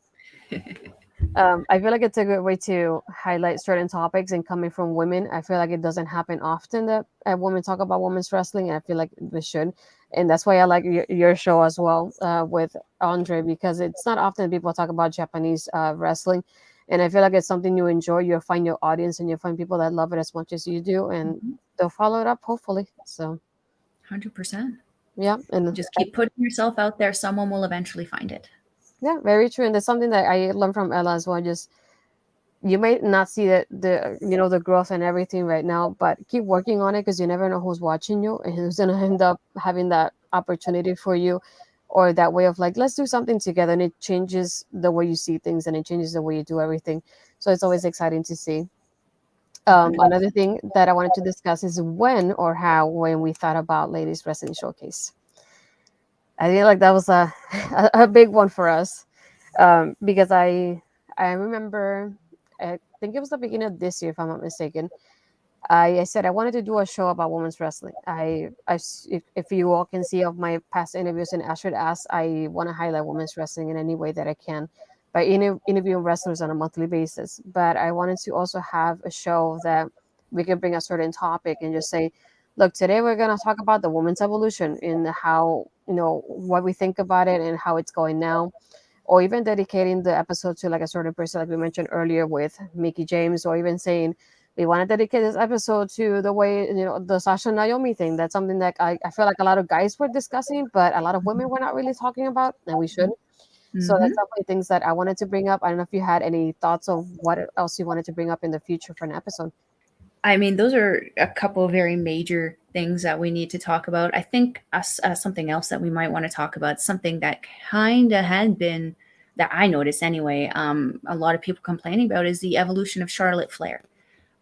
I feel like it's a good way to highlight certain topics and coming from women. I feel like it doesn't happen often that women talk about women's wrestling, and I feel like we should. And that's why I like your show as well with Andre, because it's not often people talk about Japanese wrestling. And I feel like it's something you enjoy. You'll find your audience and you'll find people that love it as much as you do, and Mhm. they'll follow it up, hopefully. So, 100%. yeah. And Just keep putting yourself out there. Someone will eventually find it. yeah, very true. And there's something that I learned from Ella as well. Just you may not see the growth and everything right now, but keep working on it because you never know who's watching you and who's gonna end up having that opportunity for you, or that way of like, let's do something together, and it changes the way you see things and it changes the way you do everything. So it's always exciting to see. Another 100%. thing that I wanted to discuss is when we thought about ladies wrestling showcase. I feel like that was a big one for us, because I remember, I think it was the beginning of this year, if I'm not mistaken. I said I wanted to do a show about women's wrestling. If you all can see of my past interviews in Astrid Ask, I want to highlight women's wrestling in any way that I can by interviewing wrestlers on a monthly basis. But I wanted to also have a show that we can bring a certain topic and just say, look, today we're going to talk about the women's evolution and how, what we think about it and how it's going now, or even dedicating the episode to like a certain person, like we mentioned earlier with Mickey James, or even saying we want to dedicate this episode to the way, the Sasha Naomi thing. That's something that I feel like a lot of guys were discussing, but a lot of women were not really talking about, and we should. So that's Mhm. definitely things that I wanted to bring up. I don't know if you had any thoughts of what else you wanted to bring up in the future for an episode. I mean, those are a couple of very major things that we need to talk about. I think something else that we might want to talk about, something that kind of had been, that I noticed anyway, a lot of people complaining about, is the evolution of Charlotte Flair.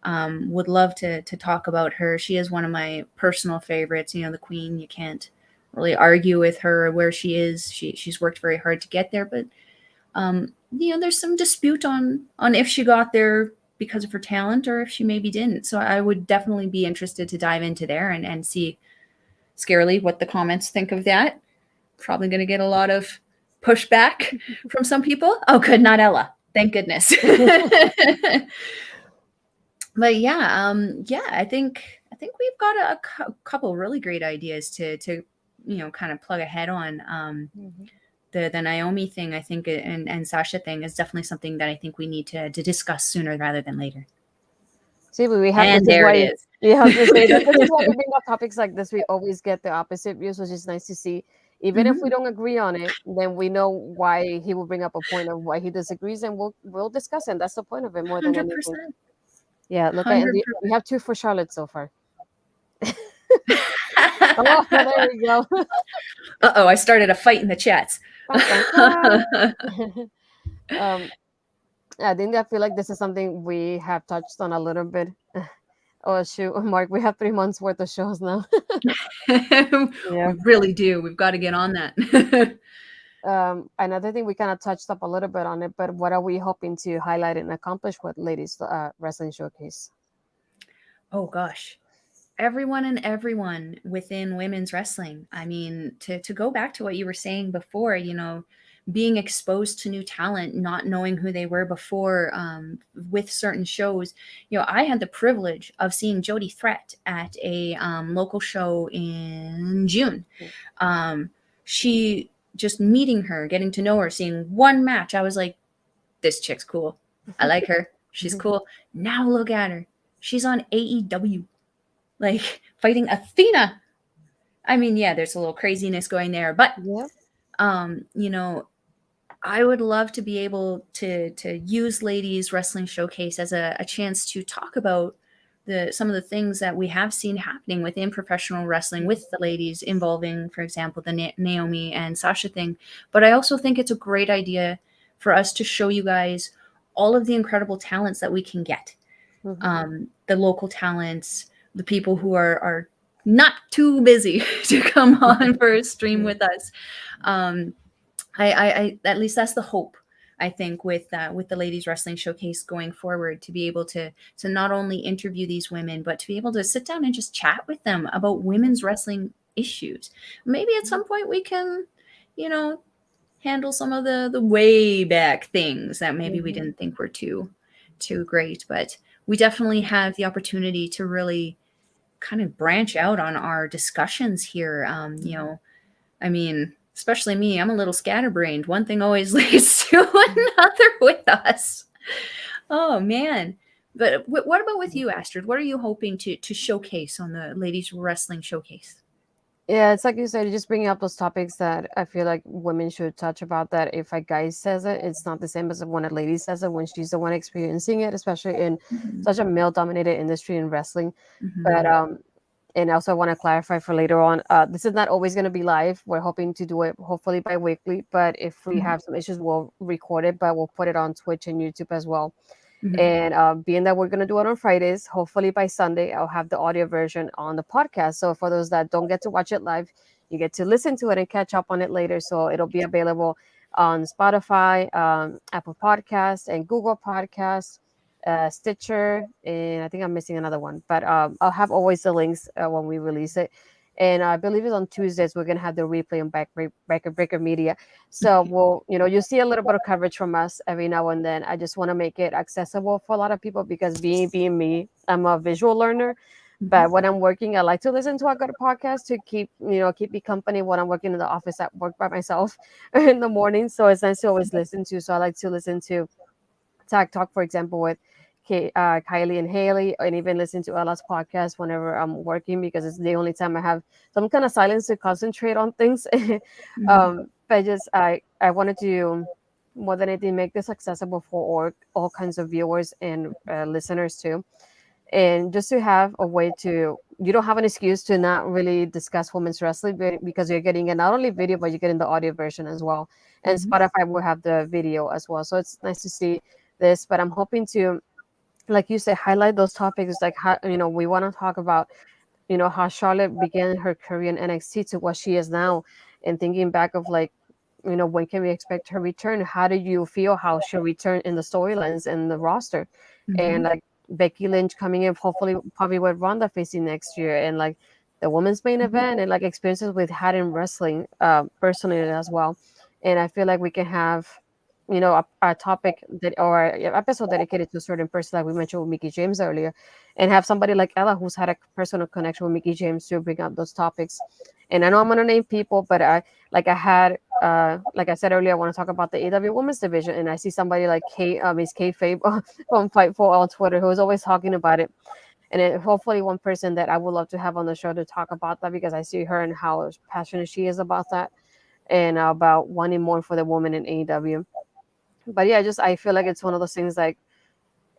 Would love to talk about her. She is one of my personal favorites. You know, the queen. You can't really argue with her where she is. She's worked very hard to get there, but there's some dispute on if she got there because of her talent or if she maybe didn't. So I would definitely be interested to dive into there and see scarily what the comments think of that. Probably going to get a lot of pushback from some people. Oh, good, not Ella. Thank goodness. But yeah, I think we've got a couple really great ideas to kind of plug ahead on. Mhm. The Naomi thing, I think, and Sasha thing is definitely something that I think we need to discuss sooner rather than later. See, but we have this And is there it why. is. Yeah, I was gonna say this is why we bring up topics like this. We always get the opposite views, which is nice to see. Even if we Mhm. don't agree on it, then we know why he will bring up a point of why he disagrees, and we'll discuss it. And that's the point of it more than anything. 100%. Yeah, look at and we 100%. have two for Charlotte so far. Oh, there we go. Uh-oh, I started a fight in the chats. Dun, dun, dun. um, I feel like this is something we have touched on a little bit. Oh shoot, Mark, we have 3 months worth of shows now. Yeah. We really do. We've got to get on that. Another thing we kind of touched up a little bit on it, but what are we hoping to highlight and accomplish with ladies wrestling showcase? Oh gosh, everyone and everyone within women's wrestling. I mean, to go back to what you were saying before, being exposed to new talent, not knowing who they were before, with certain shows. I had the privilege of seeing Jody Threat at a local show in June. Um, she Just meeting her, getting to know her, seeing one match, I was like, this chick's cool. I like her. She's cool. Now look at her. She's on AEW, like fighting Athena. I mean, yeah, there's a little craziness going there, but Yeah. um, you know, I would love to be able to use Ladies Wrestling Showcase as a chance to talk about some of the things that we have seen happening within professional wrestling with the ladies involving, for example, the Naomi and Sasha thing. But I also think it's a great idea for us to show you guys all of the incredible talents that we can get. Hmm. The local talents, the people who are not too busy to come on for a stream with us. Um, I at least that's the hope. I think with the ladies wrestling showcase going forward, to be able to not only interview these women, but to be able to sit down and just chat with them about women's wrestling issues. Maybe at some point we can, you know, handle some of the way back things that maybe we Hmm. didn't think were too great, but we definitely have the opportunity to really kind of branch out on our discussions here. I mean, especially me, I'm a little scatterbrained. One thing always leads to another with us. Oh man. But what about with you, Astrid? What are you hoping to showcase on the ladies wrestling showcase? Yeah, it's like you said, just bringing up those topics that I feel like women should touch about. That if a guy says it, it's not the same as when a lady says it when she's the one experiencing it, especially in Mm-hmm. such a male-dominated industry in wrestling. Mm-hmm. But and also I want to clarify for later on. This is not always going to be live. We're hoping to do it hopefully bi-weekly. But if we Mm-hmm. have some issues, we'll record it, but we'll put it on Twitch and YouTube as well. Mm-hmm. And being that we're going to do it on Fridays, hopefully by Sunday, I'll have the audio version on the podcast. So for those that don't get to watch it live, you get to listen to it and catch up on it later. So it'll be available on Spotify, Apple Podcasts, and Google Podcasts, Stitcher, and I think I'm missing another one. But I'll have always the links when we release it. And I believe it's on Tuesdays. We're gonna have the replay on Breaker Media. So we'll, you see a little bit of coverage from us every now and then. I just want to make it accessible for a lot of people because being me, I'm a visual learner. Mm-hmm. But when I'm working, I like to listen to a good podcast to keep me company when I'm working in the office at work by myself in the morning. So it's nice to always listen to. So I like to listen to Tag Talk, for example, with Kylie and Haley, and even listen to Ella's podcast whenever I'm working because it's the only time I have some kind of silence to concentrate on things. Mm-hmm. But just I wanted to more than anything make this accessible for all kinds of viewers and listeners too, and just to have a way to you don't have an excuse to not really discuss women's wrestling because you're getting it not only video but you're getting the audio version as well, and Mm-hmm. Spotify will have the video as well. So it's nice to see this, but I'm hoping to, like you said, highlight those topics like how we want to talk about how Charlotte began her career in NXT to what she is now, and thinking back of like, when can we expect her return? How do you feel how she'll return in the storylines and the roster? And Mm-hmm. like Becky Lynch coming in, hopefully probably with Ronda facing next year, and like the women's main event and like experiences with had in wrestling personally as well. And I feel like we can have a topic that or an episode dedicated to a certain person like we mentioned with Mickey James earlier, and have somebody like Ella who's had a personal connection with Mickey James to bring up those topics. And I know I'm gonna name people, but like I said earlier, I want to talk about the AW Women's Division, and I see somebody like Miss K Fabe from Fightful on Twitter who is always talking about it, and hopefully one person that I would love to have on the show to talk about that because I see her and how passionate she is about that and about wanting more for the woman in AEW. But yeah, just I feel like it's one of those things like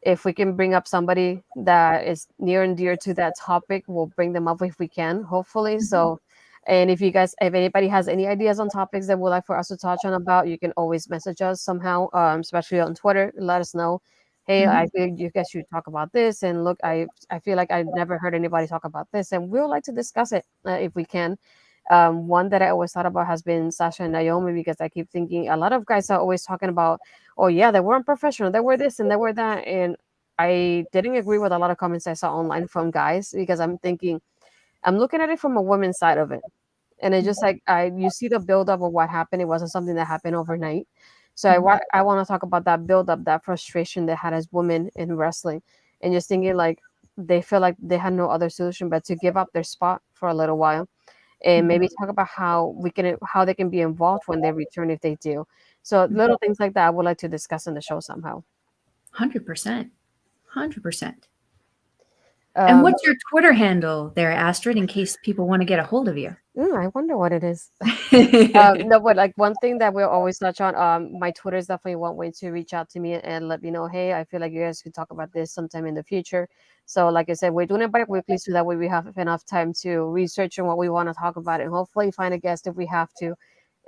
if we can bring up somebody that is near and dear to that topic, we'll bring them up if we can, hopefully. Mm-hmm. So, and if anybody has any ideas on topics that would like for us to touch on about, you can always message us somehow, especially on Twitter. Let us know. Hey, Mm-hmm. I think you guys should talk about this. And look, I feel like I never heard anybody talk about this, and we would like to discuss it if we can. One that I always thought about has been Sasha and Naomi, because I keep thinking a lot of guys are always talking about, oh yeah, they weren't professional, they were this and they were that, and I didn't agree with a lot of comments I saw online from guys, because I'm thinking, I'm looking at it from a woman's side of it, and it's just like, I you see the buildup of what happened. It wasn't something that happened overnight. So I want to talk about that buildup, that frustration they had as women in wrestling, and just thinking like they feel like they had no other solution but to give up their spot for a little while, and maybe talk about how they can be involved when they return if they do. So little things like that I would like to discuss in the show somehow. 100%. 100%. And Um, what's your Twitter handle there, Astrid, in case people want to get a hold of you? I wonder what it is. No, but like one thing that we'll always touch on, my Twitter is definitely one way to reach out to me and let me know, hey, I feel like you guys could talk about this sometime in the future. So, like I said, we're doing it bi-weekly so that way we have enough time to research on what we want to talk about and hopefully find a guest if we have to,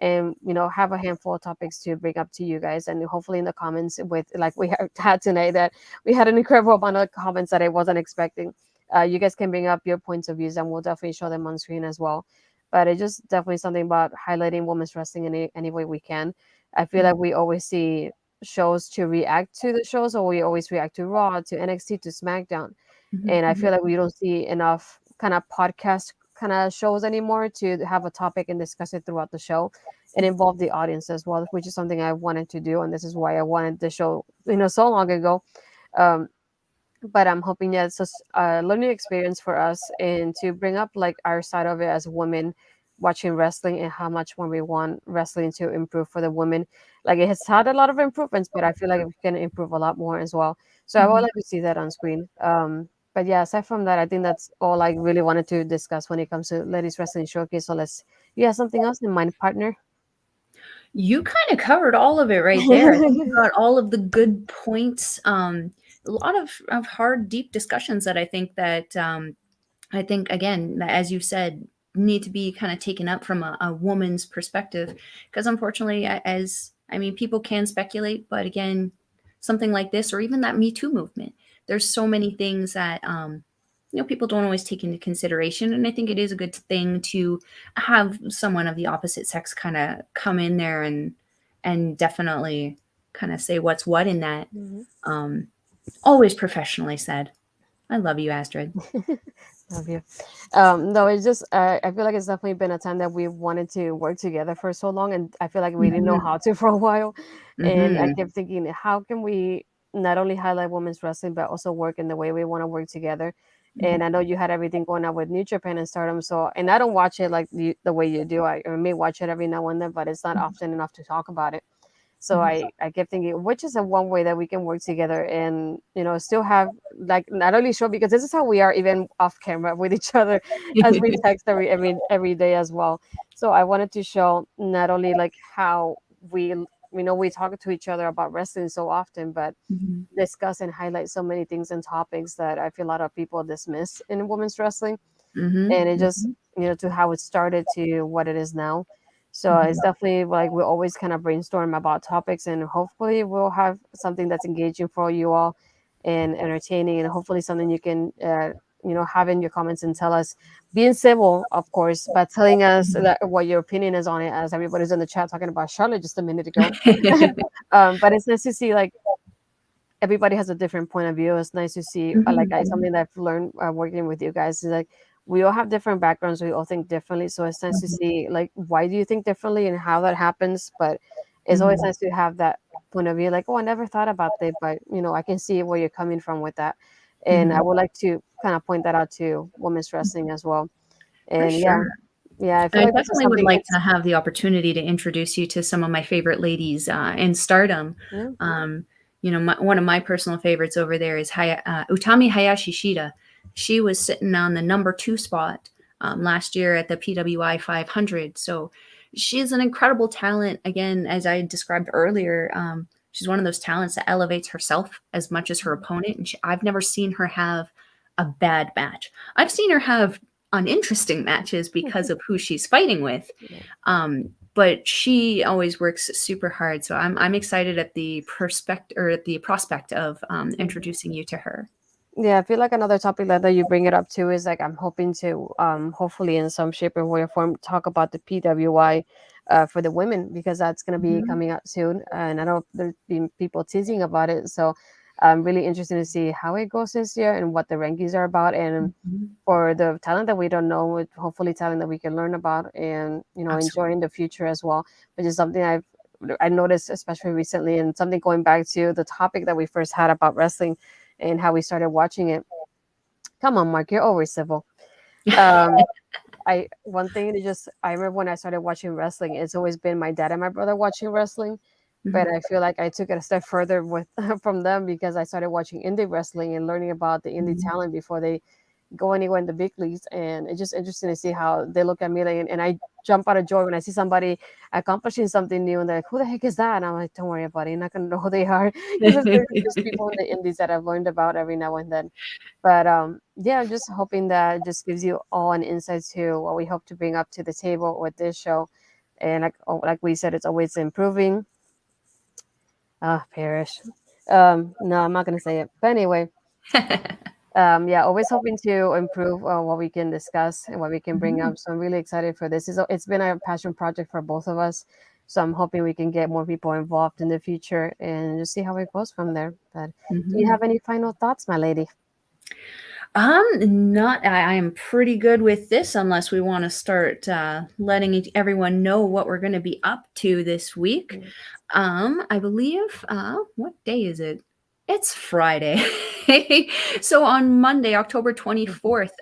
and have a handful of topics to bring up to you guys, and hopefully in the comments with like we had tonight, that we had an incredible amount of comments that I wasn't expecting. You guys can bring up your points of views and we'll definitely show them on screen as well, but it's just definitely something about highlighting women's wrestling in any way we can. I feel like we always see shows to react to the shows, or we always react to Raw, to NXT, to SmackDown, Mhm, and I mhm, feel like we don't see enough kind of podcast kind of shows anymore to have a topic and discuss it throughout the show and involve the audience as well, which is something I wanted to do, and this is why I wanted the show, so long ago. Um, but I'm hoping that it's a learning experience for us and to bring up like our side of it as women watching wrestling and how much more we want wrestling to improve for the women. Like it has had a lot of improvements, but I feel like we can improve a lot more as well. So I would mhm. like to see that on screen. But yeah, aside from that, I think that's all I really wanted to discuss when it comes to Ladies Wrestling Showcase. So you have something else in mind, partner? You kind of covered all of it right there. I think you got all of the good points. A lot of hard, deep discussions that I think again, that as you said, need to be kind of taken up from a woman's perspective, because unfortunately, as I mean, people can speculate, but again, something like this or even that Me Too movement, there's so many things that people don't always take into consideration, and I think it is a good thing to have someone of the opposite sex kind of come in there and definitely kind of say what's what in that. Mhm. Um, Always professionally said. I love you, Astrid. Love you. No, it's just I feel like it's definitely been a time that we wanted to work together for so long, and I feel like we didn't know Hmm. how to for a while. And I Hmm. kept thinking, how can we not only highlight women's wrestling but also work in the way we want to work together? And I know you had everything going on with New Japan and Stardom, so and I don't watch it like the way you do. I may watch it every now and then, but it's not often enough to talk about it. So Hmm. I kept thinking, which is a one way that we can work together and still have like not only show, because this is how we are even off camera with each other as we text every day as well. So I wanted to show not only like how we talk to each other about wrestling so often, but Mhm, discuss and highlight so many things and topics that I feel a lot of people dismiss in women's wrestling, mhm, and it just mhm, to how it started to what it is now. So it's mhm, definitely like we always kind of brainstorm about topics, and hopefully we'll have something that's engaging for you all and entertaining, and hopefully something you can have in your comments and tell us, being civil of course, but telling us mhm. that, what your opinion is on it, as everybody's in the chat talking about Charlotte just a minute ago. But it's nice to see like everybody has a different point of view. It's nice to see, like Mhm, something that I've learned working with you guys is like we all have different backgrounds. We all think differently, so it's nice to mhm, see like why do you think differently and how that happens. But it's always mhm, nice to have that point of view. Like, oh, I never thought about that, but I can see where you're coming from with that, and I mhm. would like to kind of point that out to women's wrestling as well. For And yeah, sure. yeah, I feel I like this is definitely would something like to it's have the opportunity to introduce you to some of my favorite ladies in Stardom. yeah. Um, one of my personal favorites over there is Utami Hayashi Shida. She was sitting on the number 2 spot last year at the PWI 500. So she's an incredible talent. Again, as I described earlier, she's one of those talents that elevates herself as much as her opponent. And I've never seen her have a bad match. I've seen her have uninteresting matches because of who she's fighting with. Yeah. But she always works super hard. So I'm excited at the prospect of Mhm. introducing you to her. Yeah, I feel like another topic that you bring it up to is like I'm hoping to hopefully in some shape or way or form talk about the PWI for the women because that's going to be Mhm, coming out soon, and I know there's been people teasing about it, so I'm really interested to see how it goes this year and what the rankings are about, and mhm. for the talent that we don't know, with hopefully talent that we can learn about and enjoy Absolutely. in the future as well, which is something I noticed especially recently, and something going back to the topic that we first had about wrestling and how we started watching it. Come on, Mark, you're always civil. Um, I one thing to just I remember when I started watching wrestling, it's always been my dad and my brother watching wrestling, but Mhm, I feel like I took it a step further with from them because I started watching indie wrestling and learning about the indie mhm. talent before they go anywhere in the big leagues. And it's just interesting to see how they look at me like, and I jump out of joy when I see somebody accomplishing something new and they're like, who the heck is that? And I'm like, don't worry about it. You're not going to know who they are because they're just people in the indies that I've learned about every now and then. But yeah, I'm just hoping that it just gives you all an insight to what we hope to bring up to the table with this show. And like we said, it's always improving. Ah, perish. No, I'm not gonna say it. But anyway, yeah, always hoping to improve what we can discuss and what we can bring Mhm, up. So I'm really excited for this. It's been a passion project for both of us. So I'm hoping we can get more people involved in the future and just see how it goes from there. But do you mhm. have any final thoughts, my lady? Not. I am pretty good with this, unless we want to start letting everyone know what we're going to be up to this week. I believe. What day is it? It's Friday. So on Monday, October Mhm. 24th,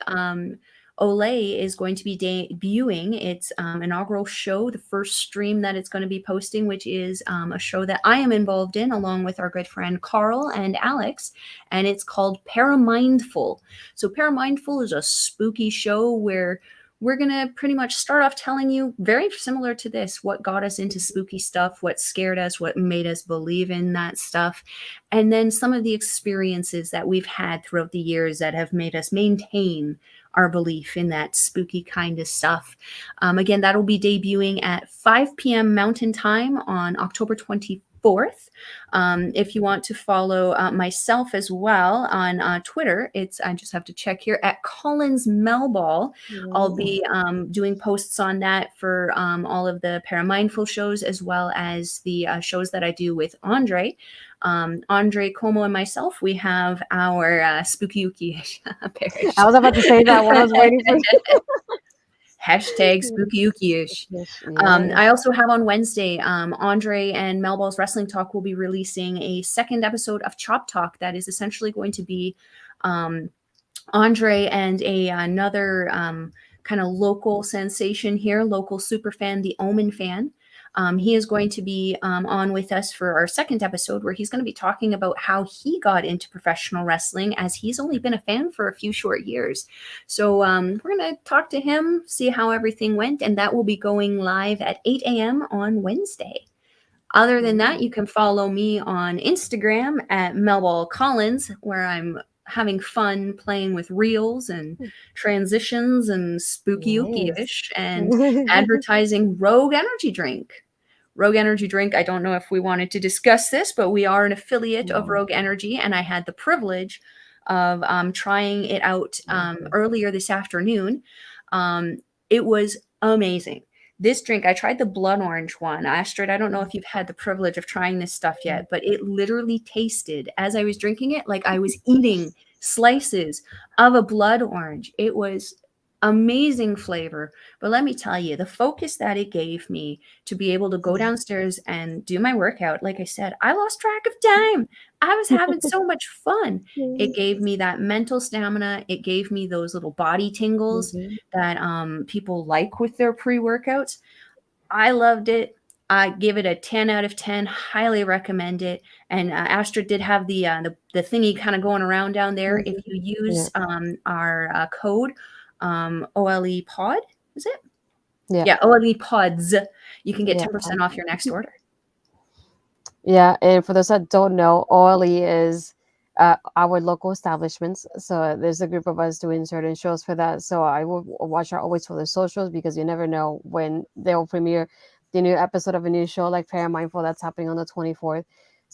Olay is going to be debuting its inaugural show, the first stream that it's going to be posting, which is a show that I am involved in along with our good friend Carl and Alex, and it's called Paramindful. So Paramindful is a spooky show where we're going to pretty much start off telling you, very similar to this, what got us into spooky stuff, what scared us, what made us believe in that stuff, and then some of the experiences that we've had throughout the years that have made us maintain our belief in that spooky kind of stuff. Again, that'll be debuting at 5 p.m. Mountain Time on October 24th. If you want to follow myself as well on Twitter, it's I just have to check here at Collins Melball. I'll Mm, be doing posts on that for all of the Paramindful shows as well as the shows that I do with Andre. Andre Como and myself, we have our Spooky Yuki I parish. was about to say that one. I was waiting for Hashtag you. spooky ish. Yeah. I also have on Wednesday, Andre and Melball's Wrestling Talk will be releasing a second episode of Chop Talk that is essentially going to be um, Andre and another kind of local sensation here, local super fan, the Omen fan. He is going to be on with us for our second episode, where he's going to be talking about how he got into professional wrestling, as he's only been a fan for a few short years. So we're going to talk to him, see how everything went, and that will be going live at 8 a.m. on Wednesday. Other than that, you Mm, can follow me on Instagram at Melball Collins, where I'm having fun playing with reels and transitions and spooky nice. ish and advertising Rogue Energy Drink. Rogue Energy Drink, I don't know if we wanted to discuss this, but we are an affiliate of No. Rogue Energy, and I had the privilege of trying it out earlier this afternoon. Um, it was amazing. This drink, I tried the blood orange one. Astrid, I don't know if you've had the privilege of trying this stuff yet, but it literally tasted, as I was drinking it, like I was eating slices of a blood orange. It was amazing flavor. But let me tell you, the focus that it gave me to be able to go downstairs and do my workout, like I said, I lost track of time. I was having so much fun. It gave me that mental stamina. It gave me those little body tingles Mhm. that people like with their pre-workouts. I loved it. I give it a 10 out of 10. Highly recommend it. And Astrid did have the thingy kind of going around down there. If Mhm. you Yeah. use our code OLE Pod, is it? Yeah. Yeah, OLE Pods, you can get Yeah. 10% off your next order. Yeah, and for those that don't know, Orly is our local establishments. So there's a group of us doing certain shows for that. So I will watch out always for the socials because you never know when they'll premiere the new episode of a new show like Fair Mindful that's happening on the 24th.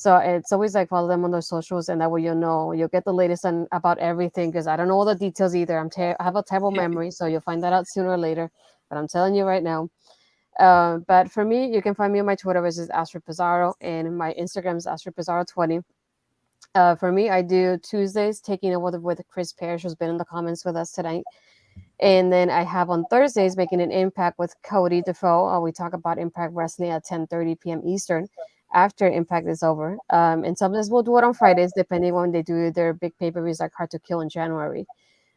So it's always like follow them on their socials, and that way you'll get the latest on about everything. Because I don't know all the details either. I have a terrible memory, so you'll find that out sooner or later. But I'm telling you right now. But for me, you can find me on my Twitter, which is Astrid Pizarro, and my Instagram is Astrid Pizarro 20. For me, I do Tuesdays taking over with Chris Parrish, who's been in the comments with us tonight. And then I have on Thursdays making an impact with Cody Defoe. We talk about Impact Wrestling at 10:30 p.m. Eastern after Impact is over. And sometimes we'll do it on Fridays, depending on when they do their big pay-per-views like Hard to Kill in January.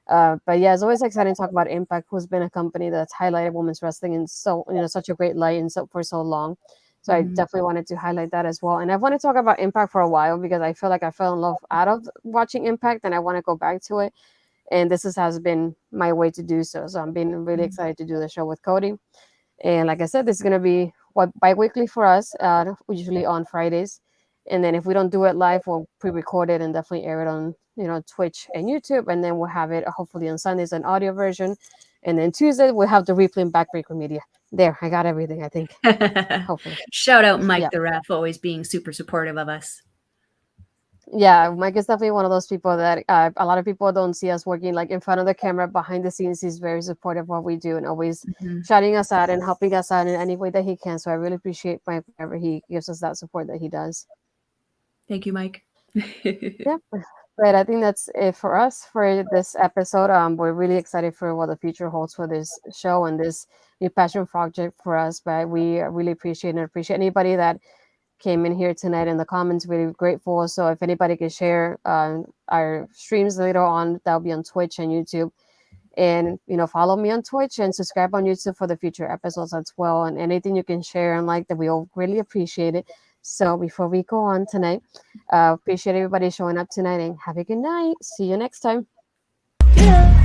But yeah, it's always exciting to talk about Impact, who's been a company that's highlighted women's wrestling in such a great light and for so long. So I Mhm. definitely wanted to highlight that as well. And I've wanted to talk about Impact for a while because I feel like I fell in love out of watching Impact, and I want to go back to it. And has been my way to do so. So I'm being really Mhm. excited to do the show with Cody. And like I said, this is gonna be bi-weekly for us, usually on Fridays. And then if we don't do it live, we'll pre-record it and definitely air it on Twitch and YouTube. And then we'll have it hopefully on Sundays an audio version. And then Tuesday we'll have the replay in Backbreaker Media. There, I got everything. I think hopefully, Shout out Mike yeah. the ref, always being super supportive of us. Yeah, Mike is definitely one of those people that a lot of people don't see us working like in front of the camera. Behind the scenes, he's very supportive of what we do and always Mhm. shouting us out and helping us out in any way that he can. So I really appreciate Mike whenever he gives us that support that he does. Thank you, Mike. Yeah, but I think that's it for us for this episode. We're really excited for what the future holds for this show and this new passion project for us. But we really appreciate anybody that came in here tonight in the comments. Really grateful. So if anybody can share our streams later on, that'll be on Twitch and YouTube. And follow me on Twitch and subscribe on YouTube for the future episodes as well. And anything you can share and like that, we all really appreciate it. So before we go on tonight, appreciate everybody showing up tonight and have a good night. See you next time. Yeah.